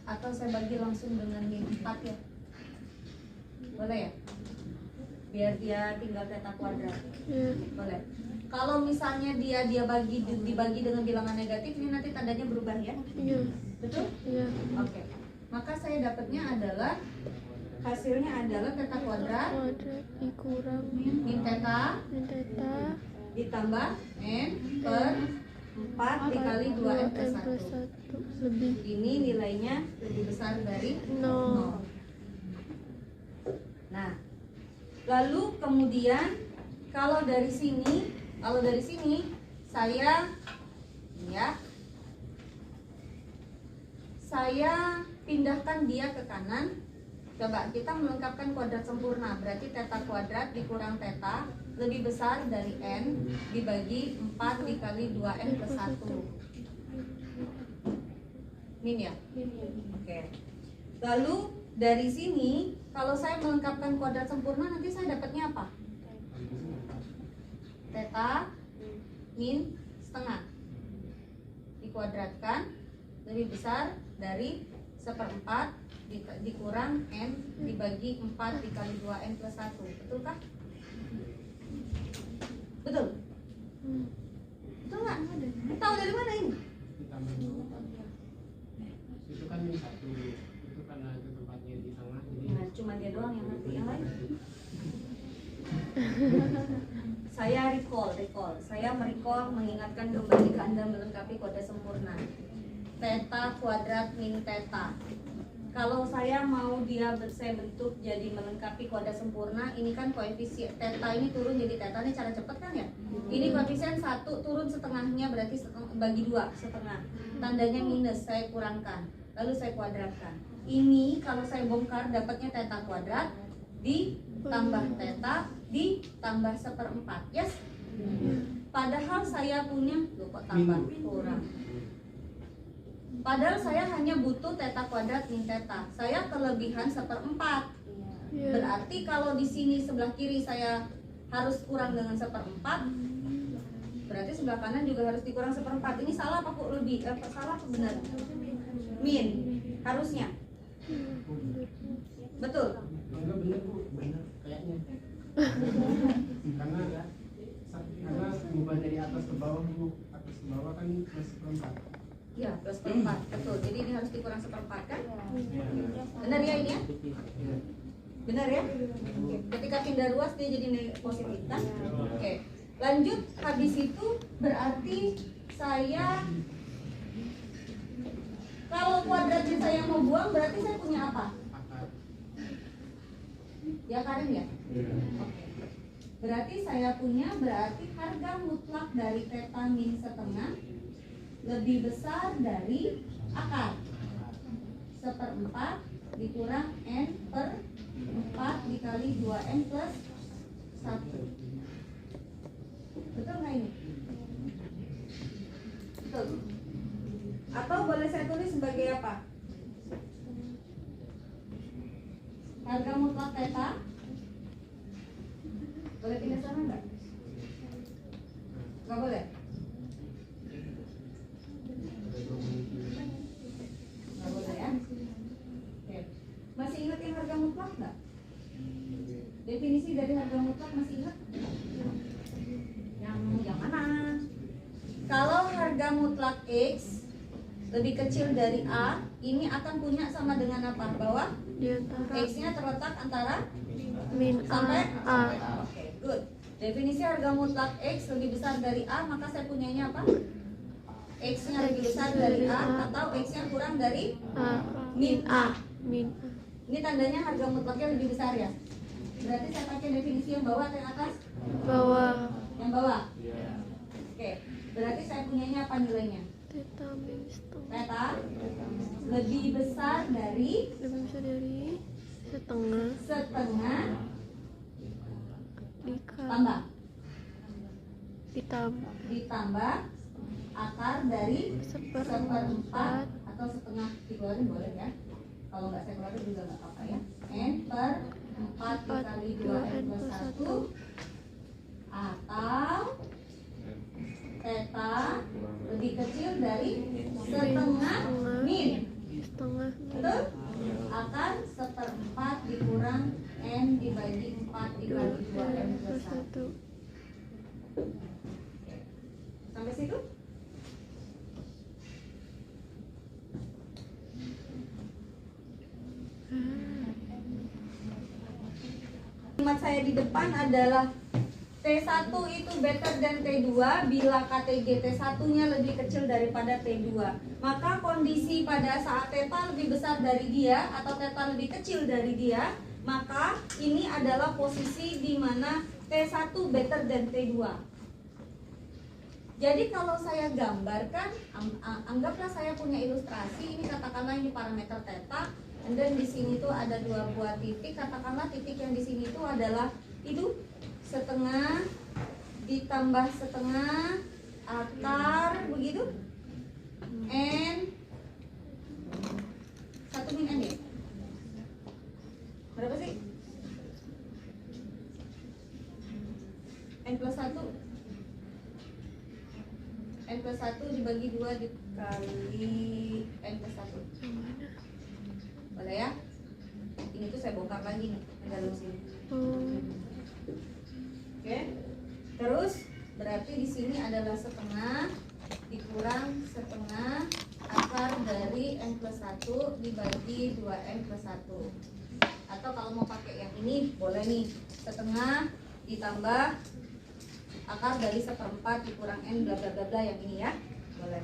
atau saya bagi langsung dengan min 4 ya. Boleh ya? Biar dia tinggal theta kuadrat. Boleh. Kalau misalnya dia dibagi dengan bilangan negatif, ini nanti tandanya berubah ya? Iya. Betul? Iya. Oke. Maka saya dapatnya adalah hasilnya adalah theta kuadrat Dikurang min theta min theta ditambah n per 4 dikali 2n plus 1. lebih Ini nilainya lebih besar dari 0. 0. Nah, lalu kemudian kalau dari sini saya pindahkan dia ke kanan. Coba kita melengkapkan kuadrat sempurna, berarti theta kuadrat dikurang theta lebih besar dari n dibagi 4 dikali 2n plus 1. Min ya? Oke. Lalu dari sini kalau saya melengkapkan kuadrat sempurna nanti saya dapatnya apa? Theta min setengah dikuadratkan lebih besar dari 1/4 dikurang n dibagi 4 dikali 2n plus 1. Betul kah? Betul? Betul nggak? Tahu dari mana ini? Ditambah dulu. Itu kan min 1. Itu karena itu tempatnya di tengah. Jadi Nah, cuma dia doang yang ngerti, yang lain saya saya recall. Saya merecall, mengingatkan kembali ke Anda melengkapi kode sempurna. Theta kuadrat min theta. Kalau saya mau saya bentuk jadi melengkapi kode sempurna, ini kan koefisien theta ini turun jadi theta, ini cara cepet kan ya? Ini koefisien 1 turun setengahnya berarti bagi 2 setengah. Tandanya minus, saya kurangkan. Lalu saya kuadratkan. Ini kalau saya bongkar dapatnya theta kuadrat ditambah theta ditambah 1/4. Yes? Padahal saya punya, loh kok tambah kurang. Padahal saya hanya butuh theta kuadrat min theta. Saya kelebihan 1/4. Berarti kalau di sini sebelah kiri saya harus kurang dengan 1/4, berarti sebelah kanan juga harus dikurang 1/4. Ini salah apa kok lebih? Salah apa benar? Min harusnya. Betul. Enggak bener Bu, bener kayaknya. karena ubah dari atas ke bawah Bu, atas ke bawah kan plus 1/4. Ya, plus 1/4, betul. Jadi ini harus dikurang 1/4 kan? Iya. Benar ya ini ya? Iya. Benar ya? Oke. Ketika pindah ruas dia jadi positif kan? Oke. Lanjut, habis itu berarti saya kalau kuadratnya saya mau buang berarti saya punya apa? Akar. Ya Karen ya? Oke. Berarti saya punya harga mutlak dari theta min setengah lebih besar dari akar 1/4 dikurang n per 4 dikali 2n plus 1. Betul nggak ini? Betul. Atau boleh saya tulis sebagai apa? Harga mutlak theta. Boleh pindah sana nggak? Nggak boleh? Nggak boleh ya? Oke. Masih ingat yang harga mutlak nggak? Definisi dari harga mutlak masih ingat? Yang mana? Kalau harga mutlak X lebih kecil dari A, ini akan punya sama dengan apa? Bahwa Di antara X-nya terletak antara min sampai A. Oke, good. Definisi harga mutlak X lebih besar dari A, maka saya punyanya apa? X-nya lebih besar dari A atau X-nya kurang dari A. min A. Min A. Ini tandanya harga mutlaknya lebih besar ya. Berarti saya pakai definisi yang bawah atau yang atas? Bawah. Yang bawah. Oke, berarti saya punyanya apa nilainya? Theta min setengah. Theta lebih besar dari Lebih besar dari setengah setengah ditambah ditambah akar dari 1/4 1/4 atau setengah, dikeluarin boleh ya. Kalau nggak saya keluarin juga nggak apa-apa ya. N per 4 dikali 2n plus 1 atau theta lebih kecil dari setengah min. setengah Betul? Akar 1/4 dikurang n dibagi 4 dikali 2n plus 1. 1. Sampai situ? Kalimat saya di depan adalah T1 itu better than T2 bila KTG T1 nya lebih kecil daripada T2. Maka kondisi pada saat theta lebih besar dari dia atau theta lebih kecil dari dia, maka ini adalah posisi di mana T1 better than T2. Jadi kalau saya gambarkan, anggaplah saya punya ilustrasi, ini katakanlah ini parameter theta, dan di sini tuh ada 2 buah titik, katakanlah titik yang di sini itu adalah itu setengah ditambah setengah akar begitu n 1 min n ya, berapa sih? N plus 1 dibagi 2 dikali n plus 1. Boleh ya? Ini tuh saya bongkar lagi nih ke dalam sini. Oke. Terus berarti di sini adalah setengah dikurang setengah akar dari n plus 1 dibagi 2n plus 1. Atau kalau mau pakai yang ini boleh nih, setengah ditambah akar dari 1/4 dikurang N bla bla bla bla yang ini ya. Boleh.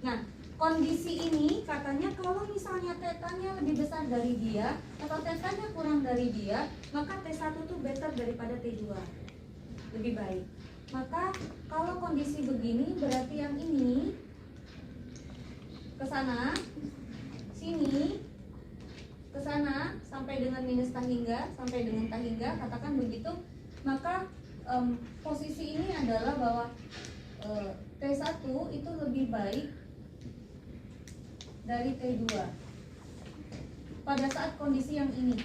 Nah, kondisi ini katanya kalau misalnya tetanya lebih besar dari dia atau tetanya kurang dari dia, maka T1 tuh better daripada T2. Lebih baik. Maka kalau kondisi begini berarti yang ini ke sana, sini, ke sana sampai dengan minus tahingga, sampai dengan tahingga, katakan begitu. Maka posisi ini adalah bahwa T1 itu lebih baik dari T2 pada saat kondisi yang ini.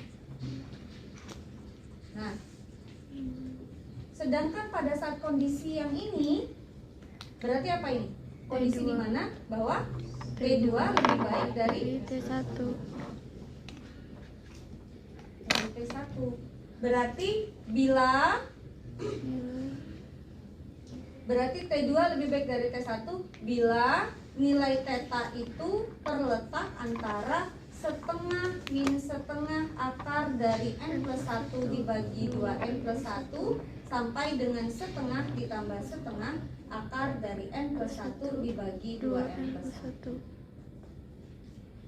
Nah, sedangkan pada saat kondisi yang ini berarti apa ini? Kondisi T2. di mana bahwa T2 lebih baik dari T1. T1. Berarti bila berarti T2 lebih baik dari T1 bila nilai theta itu terletak antara setengah min setengah akar dari N plus 1 dibagi 2N plus 1 sampai dengan setengah ditambah setengah akar dari N plus 1 dibagi 2N plus 1.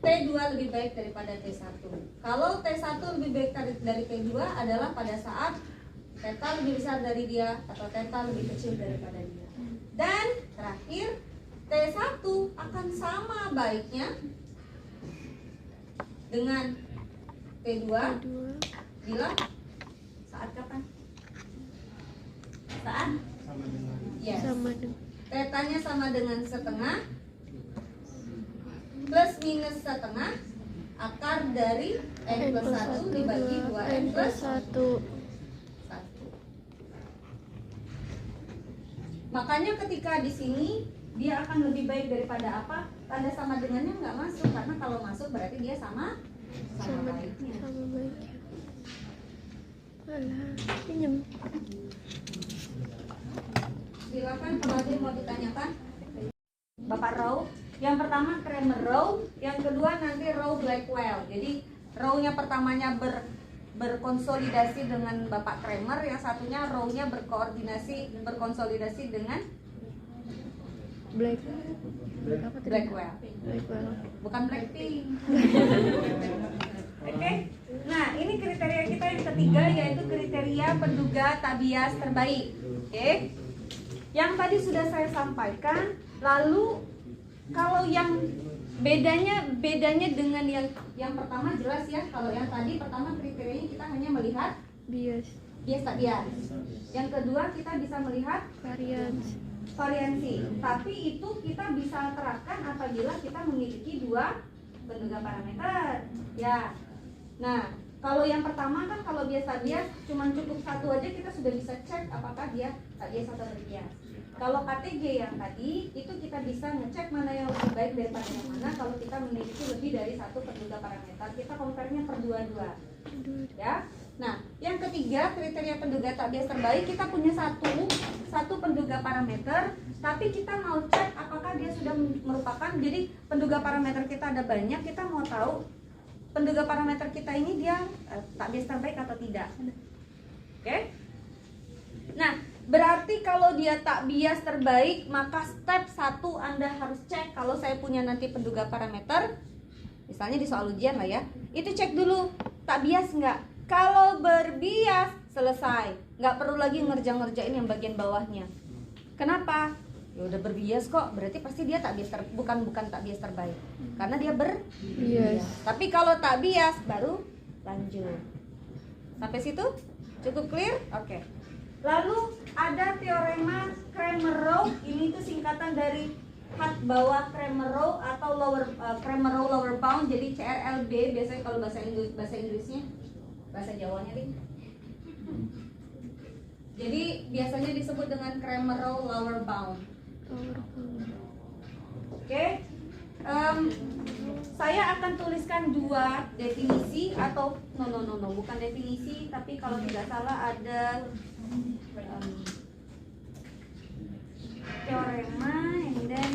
T2 lebih baik daripada T1. Kalau T1 lebih baik dari T2 adalah pada saat theta lebih besar dari dia atau theta lebih kecil daripada dia. Dan terakhir, T1 akan sama baiknya dengan T2 bila saat kapan? Saat? Sama dengan Yes. Sama dengan Tetanya sama dengan setengah plus minus setengah akar dari N plus 1 dibagi 2N plus 1. 1. Makanya ketika di sini dia akan lebih baik daripada apa? Tanda sama dengannya nggak masuk, karena kalau masuk berarti dia sama baiknya. Sama baiknya. Alah, pinjam. Silakan kalau ada yang mau ditanyakan, Bapak Row. Yang pertama Kramer Row, yang kedua nanti Row Blackwell. Jadi row-nya pertamanya berkonsolidasi dengan Bapak Kramer, yang satunya row-nya berkonsolidasi dengan Blackwell. Bukan Blackpink. Oke. Nah, ini kriteria kita yang ketiga, yaitu kriteria penduga tak bias terbaik. Oke. Yang tadi sudah saya sampaikan. Lalu kalau yang bedanya dengan yang pertama jelas ya. Kalau yang tadi pertama kriterianya kita hanya melihat Bias. bias tak bias. Yang kedua kita bisa melihat variansi. Tapi itu kita bisa terapkan apabila kita memiliki dua penduga parameter. Ya. Nah, kalau yang pertama kan kalau bias tak bias cuma cukup satu aja kita sudah bisa cek apakah dia tak bias atau berbias. Kalau KTG yang tadi itu kita bisa ngecek mana yang lebih baik daripada yang mana kalau kita memiliki lebih dari satu penduga parameter. Kita compare-nya per dua-dua. Ya. Nah, yang ketiga kriteria penduga tak bias terbaik, kita punya satu penduga parameter, tapi kita mau cek apakah dia sudah merupakan, jadi penduga parameter kita ada banyak, kita mau tahu penduga parameter kita ini dia tak bias terbaik atau tidak. Oke? Nah, berarti kalau dia tak bias terbaik, maka step 1 Anda harus cek. Kalau saya punya nanti penduga parameter, misalnya di soal ujian lah ya, itu cek dulu tak bias nggak. Kalau berbias, selesai, nggak perlu lagi ngerjain yang bagian bawahnya. Kenapa? Ya udah berbias kok, berarti pasti dia tak bias bukan tak bias terbaik, karena dia berbias. Tapi kalau tak bias baru lanjut. Sampai situ cukup clear? Oke. Lalu ada teorema Kramer-Row. Ini tuh singkatan dari hat bawah Kramer-Row atau Kramer-Row lower bound. Jadi CRLB biasanya kalau bahasa Inggrisnya, bahasa Jawanya nih. Jadi biasanya disebut dengan Kramer-Row lower bound. Oke. Saya akan tuliskan dua definisi atau no, bukan definisi, tapi kalau tidak salah ada teorema, and then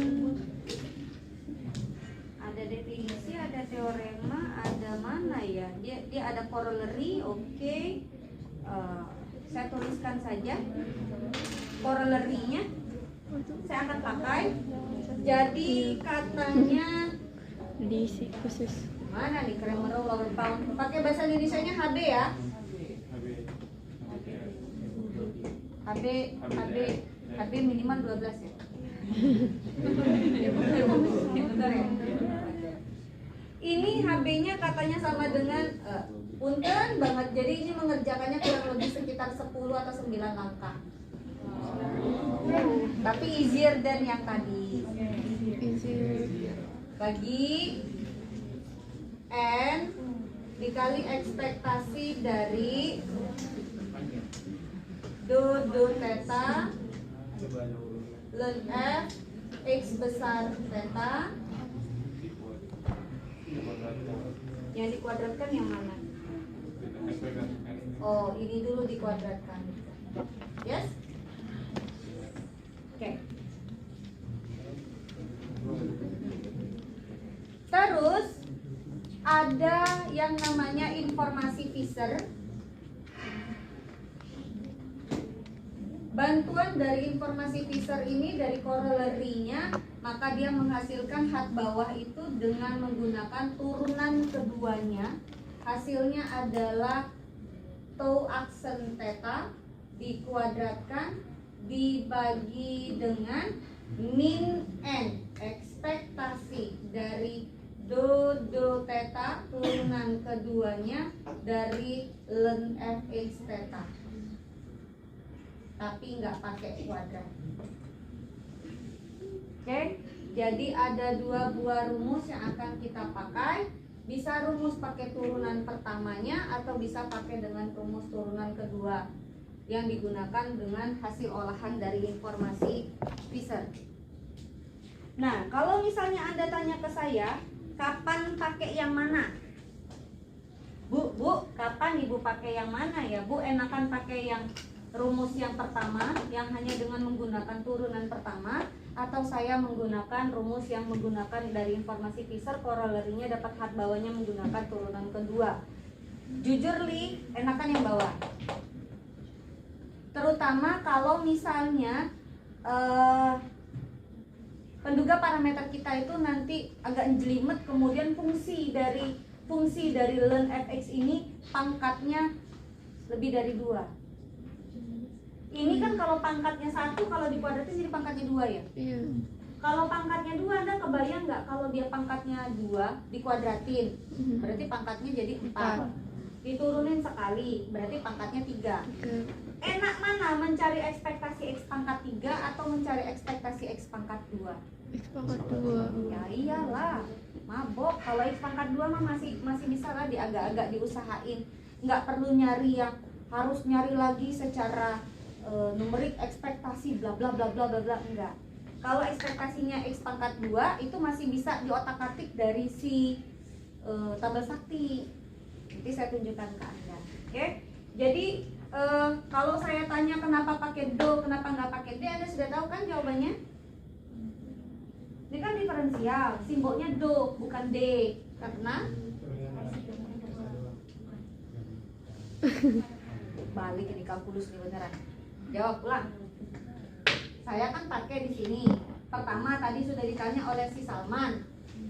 ada definisi, ada teorema, ada mana ya? Dia ada corollary, oke. Saya tuliskan saja corollary. artinya saya akan pakai. Jadi katanya Diisi khusus. mana nih Kramer lower bound? Pakai bahasa Indonesianya HB ya. HB minimal 12 ya. Ya benar ya. Ini HB-nya katanya sama dengan punten banget. Jadi ini mengerjakannya kurang lebih sekitar 10 atau 9 langkah. Tapi easier than yang tadi. Easier. Bagi N dikali ekspektasi dari do theta ln F X besar theta. Yang dikuadratkan yang mana? Oh, ini dulu dikuadratkan. Yes? Oke. Terus ada yang namanya informasi Fisher. Bantuan dari informasi Fisher ini dari corollary-nya, maka dia menghasilkan hat bawah itu dengan menggunakan turunan keduanya. Hasilnya adalah tau aksen theta dikuadratkan dibagi dengan min n, ekspektasi dari do theta turunan keduanya dari ln fx theta, tapi nggak pakai kuadrat. Oke, jadi ada dua buah rumus yang akan kita pakai. Bisa rumus pakai turunan pertamanya atau bisa pakai dengan rumus turunan kedua yang digunakan dengan hasil olahan dari informasi Fisher. Nah, kalau misalnya Anda tanya ke saya, kapan pakai yang mana? Bu, kapan Ibu pakai yang mana ya? Bu, enakan pakai yang rumus yang pertama yang hanya dengan menggunakan turunan pertama, atau saya menggunakan rumus yang menggunakan dari informasi Fisher, corollary-nya dapat hat bawahnya menggunakan turunan kedua? Jujur Li, enakan yang bawah. Terutama kalau misalnya penduga parameter kita itu nanti agak jelimet, kemudian fungsi dari ln fx ini pangkatnya lebih dari 2. Ini kan kalau pangkatnya 1, kalau dikuadratin jadi pangkatnya 2 ya? Iya. Kalau pangkatnya 2, Anda kebayang nggak kalau dia pangkatnya 2 dikuadratin? Berarti pangkatnya jadi 4. Diturunin sekali, berarti pangkatnya 3. Enak mana mencari ekspektasi x pangkat 3 atau mencari ekspektasi x pangkat 2? X pangkat 2. Ya iyalah, mabok. Kalau x pangkat 2 mah masih bisa lah agak-agak diusahain. Nggak perlu nyari yang harus nyari lagi secara numerik ekspektasi bla bla bla bla bla bla, enggak. Kalau ekspektasinya x pangkat 2 itu masih bisa diotak-atik dari si tabel sakti. Nanti saya tunjukkan ke Anda. Oke? Jadi kalau saya tanya kenapa pakai do, kenapa nggak pakai d, Anda sudah tahu kan jawabannya? Ini kan diferensial, simbolnya do bukan d, karena balik ini kalkulus nih beneran. Jawab ulang. Saya kan pakai di sini. Pertama tadi sudah ditanya oleh si Salman.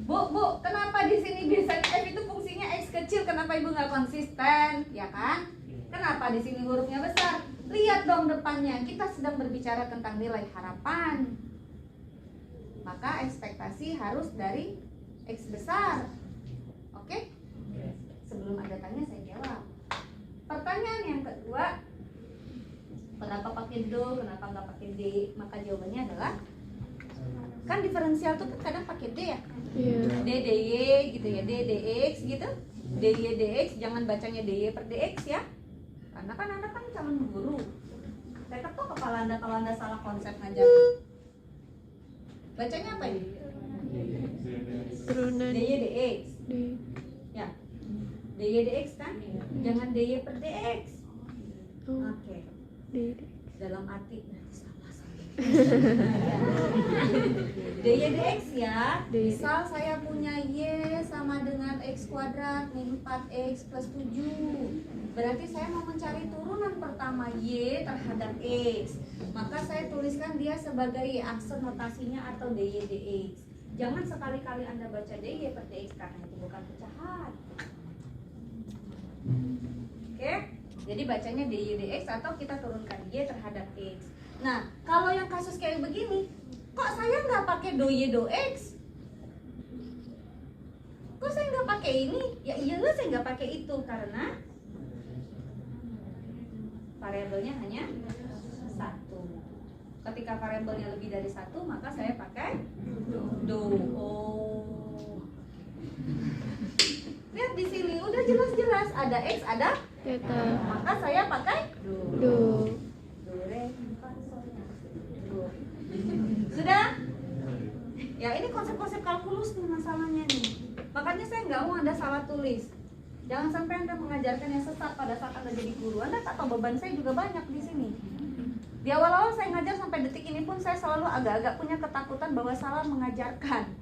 Bu, kenapa di sini biasanya f itu fungsinya x kecil? Kenapa Ibu nggak konsisten? Ya kan? Kenapa di sini hurufnya besar? Lihat dong depannya. Kita sedang berbicara tentang nilai harapan. Maka ekspektasi harus dari x besar. Oke? Sebelum Anda tanya saya jawab. Pertanyaan yang kedua, kenapa pakai do, kenapa nggak pakai d? Maka jawabannya adalah kan diferensial tuh kan kadang pakai d ya. Iya. D dy gitu ya, d dx gitu. dy dx, jangan bacanya dy per dx ya. Karena kan Anda kan calon guru. Saya ketok kepala Anda kalau Anda salah konsep ngajar. Bacanya apa ini? Turunan dy dx. D. Ya. dy dx kan? Jangan dy per dx. Oh, Oke. D. Dalam arti nanti salah. dy dx ya. dy. Misal saya punya y sama dengan x kuadrat min 4x plus 7. Berarti saya mau mencari turunan pertama y terhadap x. Maka saya tuliskan dia sebagai aksen notasinya atau dy dx. Jangan sekali-kali Anda baca dy per dx karena itu bukan pecahan. Oke? Jadi bacanya dy dx atau kita turunkan y terhadap x. Nah, kalau yang kasus kayak begini, kok saya nggak pakai dy dx? Kok saya nggak pakai ini? Ya iyalah saya nggak pakai itu karena variabelnya hanya satu. Ketika variabelnya lebih dari satu, maka saya pakai do. Oh. Lihat di sini udah jelas-jelas ada x, ada Theta. maka saya pakai Do. do re mi fa sol nya. Do. Sudah? Ya ini konsep-konsep kalkulus nih masalahnya nih. Makanya saya nggak mau Anda salah tulis. Jangan sampai Anda mengajarkan yang sesat pada saat Anda jadi guru. Anda tak tahu beban saya juga banyak di sini. Di awal-awal saya ngajar sampai detik ini pun saya selalu agak-agak punya ketakutan bahwa salah mengajarkan.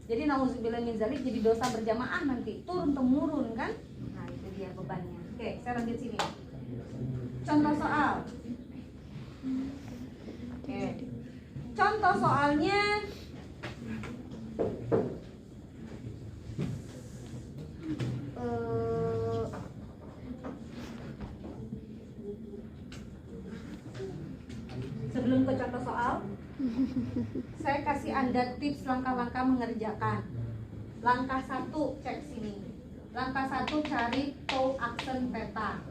Jadi nauzubillah min zalik, jadi dosa berjamaah nanti turun temurun kan? Nah itu dia bebannya. Oke, saya lanjut sini. Contoh soal. Oke. Contoh soalnya sebelum ke contoh soal, saya kasih Anda tips langkah-langkah mengerjakan. Langkah 1, cek sini. Langkah 1, cari tau aksen theta.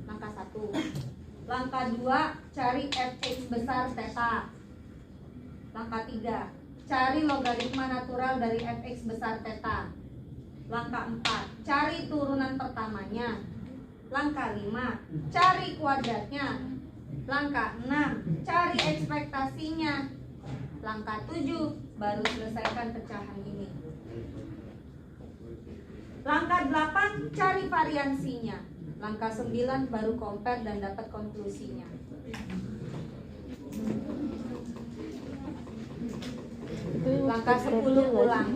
Langkah 1. Langkah 2, cari fx besar theta. Langkah 3, cari logaritma natural dari fx besar theta. Langkah 4, cari turunan pertamanya. Langkah 5, cari kuadratnya. Langkah 6, cari ekspektasinya. Langkah 7, baru selesaikan pecahan ini. Langkah 8, cari variansinya. Langkah 9, baru compare dan dapat konklusinya. Langkah 10, ulang.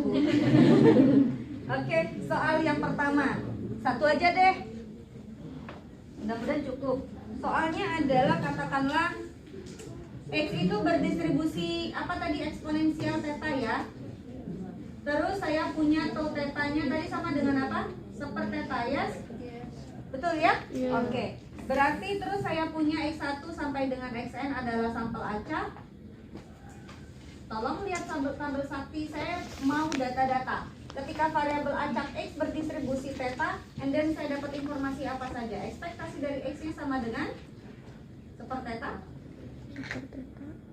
Oke, soal yang pertama. Satu aja deh. Mudah-mudahan cukup. Soalnya adalah katakanlah x itu berdistribusi apa tadi, eksponensial theta ya. Terus saya punya tau tetanya tadi sama dengan apa? Sepertheta ya. Betul ya? Iya. Oke. Berarti terus saya punya x1 sampai dengan xn adalah sampel acak. Tolong lihat tabel sakti, saya mau data-data. Ketika variabel acak x berdistribusi theta, and then saya dapat informasi apa saja? Ekspektasi dari x-nya sama dengan sepertheta. Theta.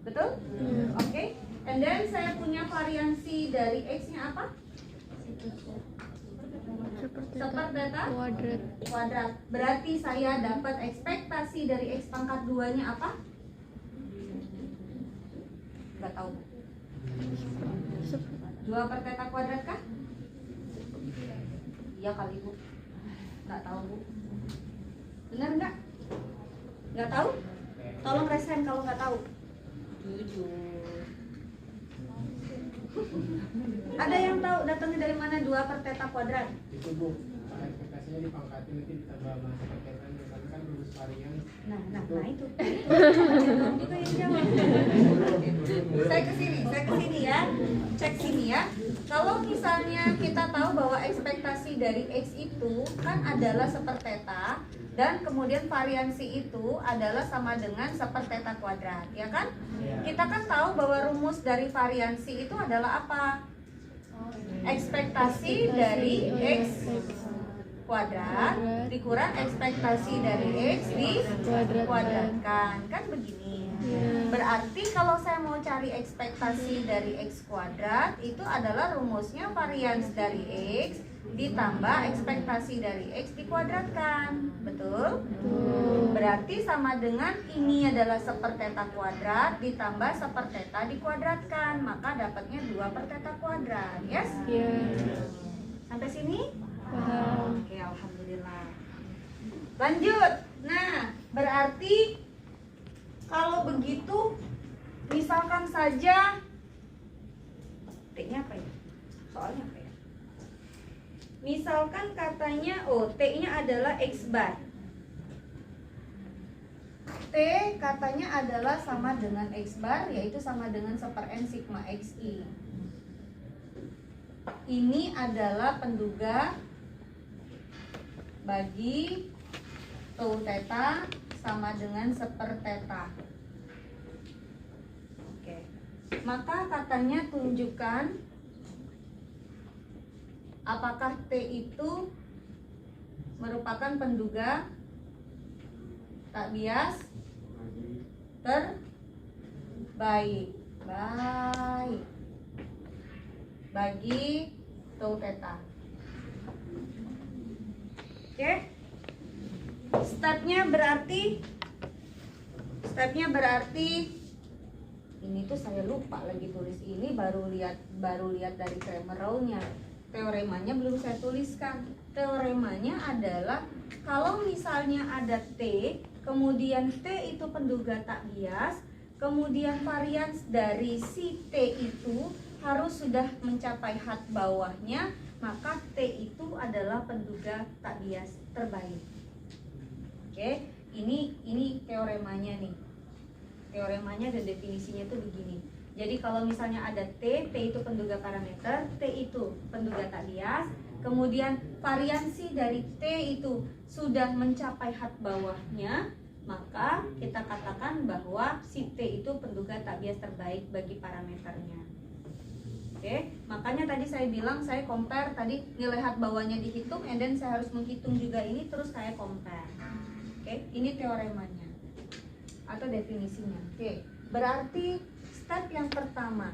Betul? Iya. Oke. And then saya punya variansi dari x-nya apa? Sepertheta kuadrat. Berarti saya dapat ekspektasi dari x pangkat 2-nya apa? Enggak tahu. 2 per theta kuadrat kah? Iya kali Bu. Enggak tahu Bu. Benar enggak? Enggak tahu? Tolong resen kalau enggak tahu. Jujur. Ada yang tahu datangnya dari mana 2 per theta kuadrat? Itu Bu, ekspektasinya dipangkatin nanti ditambah masa perketanya kan rumus varian. Nah itu. Belum juga yang jawab. Saya kesini ya. Cek sini ya. Kalau misalnya kita tahu bahwa ekspektasi dari x itu kan adalah sepertheta dan kemudian variansi itu adalah sama dengan sepertheta kuadrat, ya kan? Kita kan tahu bahwa rumus dari variansi itu adalah apa? Ekspektasi dari x kuadrat dikurang ekspektasi dari x dikuadratkan, kan begini. Berarti kalau saya mau cari ekspektasi dari x kuadrat, itu adalah rumusnya varians dari x ditambah ekspektasi dari x dikuadratkan. Betul? Berarti sama dengan ini adalah sepertheta kuadrat ditambah sepertheta dikuadratkan, maka dapatnya 2 per theta kuadrat. Yes? Sampai sini? Paham. Oke, alhamdulillah. Lanjut. Nah, berarti kalau begitu Misalkan saja T-nya apa ya? Soalnya apa ya? Misalkan katanya T-nya adalah X bar. T katanya adalah sama dengan X bar, yaitu sama dengan 1/n sigma XI. Ini adalah penduga bagi tau theta sama dengan 1/θ. Oke. Maka katanya tunjukkan apakah T itu merupakan penduga tak bias terbaik bagi tau theta. Oke. Stepnya berarti ini tuh saya lupa lagi tulis ini, baru lihat dari Cramer-Rawlnya. Teoremanya belum saya tuliskan. Teoremanya adalah kalau misalnya ada T, kemudian T itu penduga tak bias, kemudian varians dari si T itu harus sudah mencapai had bawahnya, maka T itu adalah penduga tak bias terbaik. Oke, ini teoremanya nih. Teoremanya dan definisinya itu begini. Jadi kalau misalnya ada T itu penduga parameter, T itu penduga tak bias, kemudian variansi dari T itu sudah mencapai had bawahnya, maka kita katakan bahwa si T itu penduga tak bias terbaik bagi parameternya. Oke, makanya tadi saya bilang saya compare, tadi nilai had bawahnya dihitung, and then saya harus menghitung juga ini, terus saya compare. Oke, ini teoremanya atau definisinya. Oke, berarti step yang pertama,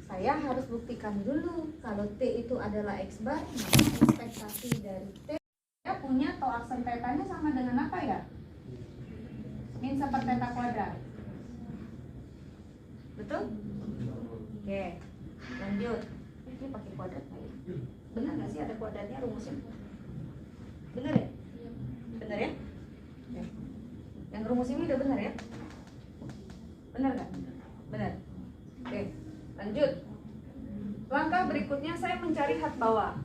saya harus buktikan dulu kalau T itu adalah X bar, maka ekspektasi dari T ya punya tau aksen tetanya sama dengan apa ya? Min 1/θ kuadrat. Betul? Oke, lanjut. Ini pakai kuadrat nggak ya? Benar nggak sih ada kuadratnya rumusnya? Benar ya? Benar ya? Oke. Yang rumus ini udah benar ya? Benar nggak? Benar. Oke, lanjut. Langkah berikutnya saya mencari had bawah.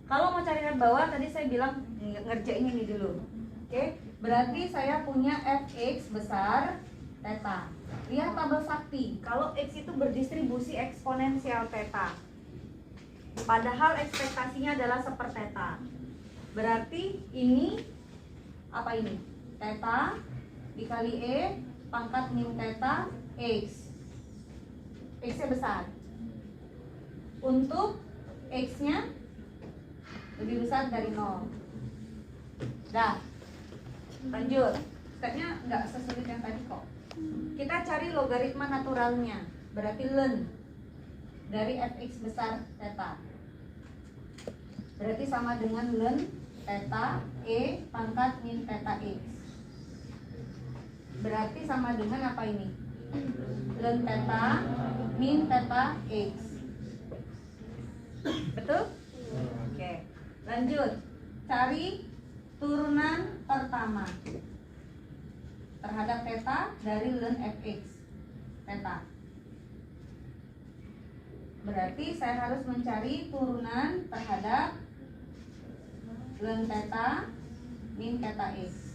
Kalau mau cari had bawah, tadi saya bilang ngerjain ini dulu. Oke, berarti saya punya fx besar theta. Lihat tabel sakti. Kalau x itu berdistribusi eksponensial theta, padahal ekspektasinya adalah 1/θ. Berarti ini apa ini? Theta dikali E pangkat min theta X. X-nya besar. Untuk X-nya lebih besar dari 0. Dah. Lanjut. Stepnya nggak sesulit yang tadi kok. Kita cari logaritma naturalnya. Berarti ln dari fx besar theta. Berarti sama dengan ln theta E pangkat min theta X. Berarti sama dengan apa ini? Ln theta min theta X. Betul? Oke. Lanjut. Cari turunan pertama terhadap theta dari ln fx theta. Berarti saya harus mencari turunan terhadap ln theta min theta X.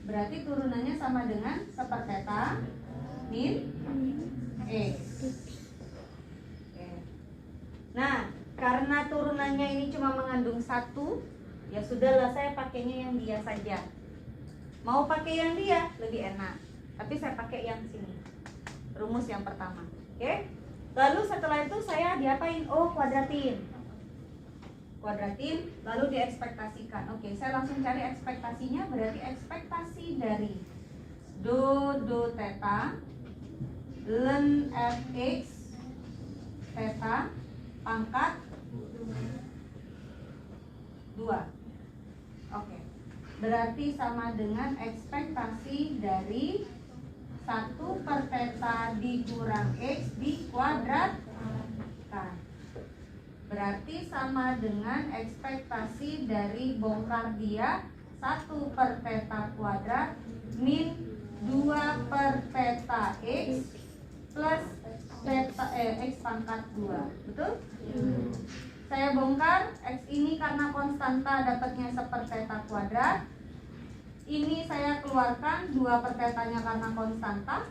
Berarti turunannya sama dengan 1/θ min X. Oke. Nah, karena turunannya ini cuma mengandung 1, ya sudahlah saya pakainya yang dia saja. Mau pakai yang dia lebih enak, tapi saya pakai yang sini. Rumus yang pertama. Oke? Lalu setelah itu saya diapain? Kuadratin. Kuadratin, lalu diekspektasikan. Oke, saya langsung cari ekspektasinya. Berarti ekspektasi dari do theta ln fx theta pangkat 2. Oke, berarti sama dengan ekspektasi dari 1/θ dikurang x dikuadratkan. Berarti sama dengan ekspektasi dari bongkar dia 1/θ kuadrat min konstanta dapatnya 1 theta kuadrat. Ini saya keluarkan 2 per tetanya karena konstanta.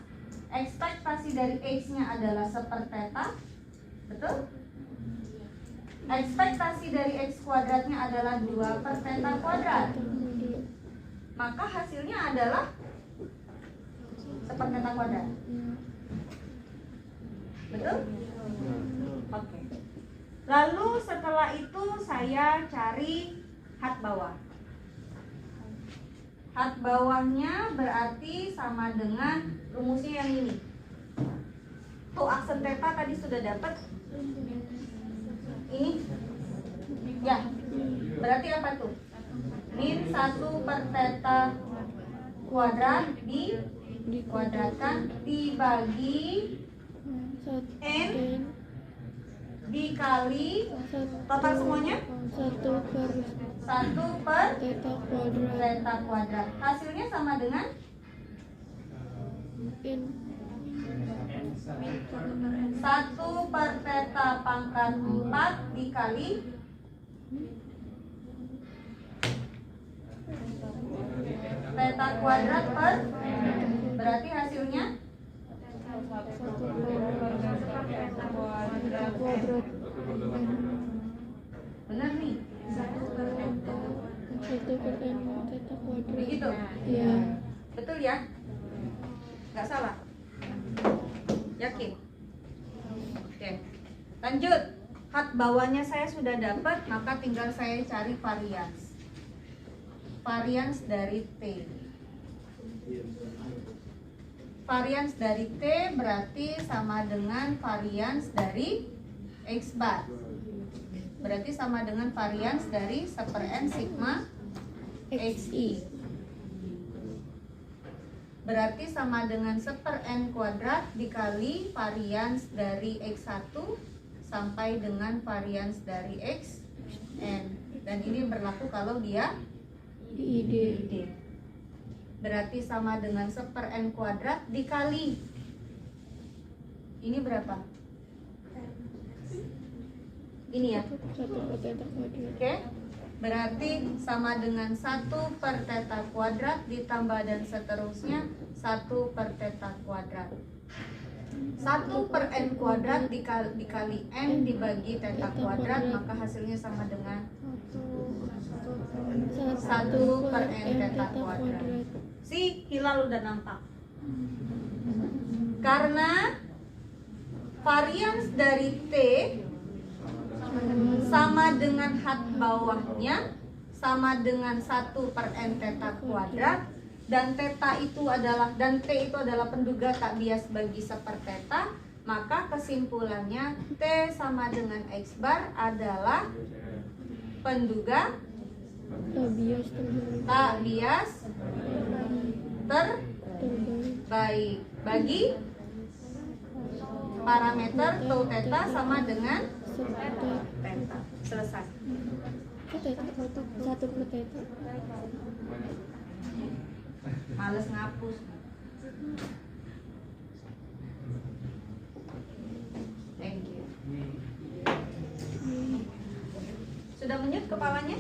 Ekspektasi dari X-nya adalah 1 theta. Betul? Ekspektasi dari X kuadratnya adalah 2 per theta kuadrat. Maka hasilnya adalah 1 theta kuadrat. Betul? Oke. Lalu setelah itu saya cari hat bawah. Hat bawahnya berarti sama dengan rumusnya yang ini. Tuh aksen theta tadi sudah dapat. Ini ya, berarti apa tuh? Min 1 per theta kuadrat dikuadratkan dibagi N dikali total semuanya 1 per theta kuadrat. Hasilnya sama dengan N 1 per theta pangkat 4 dikali theta kuadrat per, berarti hasilnya benar nih. Begitu? Ya. Betul ya? Nggak salah? Yakin? Oke. Lanjut. Hat bawahnya saya sudah dapat, maka tinggal saya cari varians. Varians dari T. Varians dari T berarti sama dengan varians dari X bar. Berarti sama dengan varians dari 1/n sigma XI. Berarti sama dengan 1/n kuadrat dikali varians dari X1 sampai dengan varians dari Xn. Dan ini berlaku kalau dia Di D. Berarti sama dengan 1/n kuadrat dikali, ini berapa? Ini ya. 1 per theta kuadrat. Oke. Berarti sama dengan 1 per theta kuadrat ditambah dan seterusnya 1 per theta kuadrat. 1 per n kuadrat dikali n dibagi theta kuadrat, maka hasilnya sama dengan 1 per n theta kuadrat. Si hilal udah nampak. Karena varians dari T sama dengan hat bawahnya sama dengan 1 per n theta kuadrat, dan theta itu adalah, dan T itu adalah penduga tak bias bagi 1 theta, maka kesimpulannya T sama dengan X bar adalah penduga tak bias terbaik bagi parameter tau theta sama dengan theta. Selesai. 1 per theta. Males ngapus. Thank you. Sudah menyut kepalanya?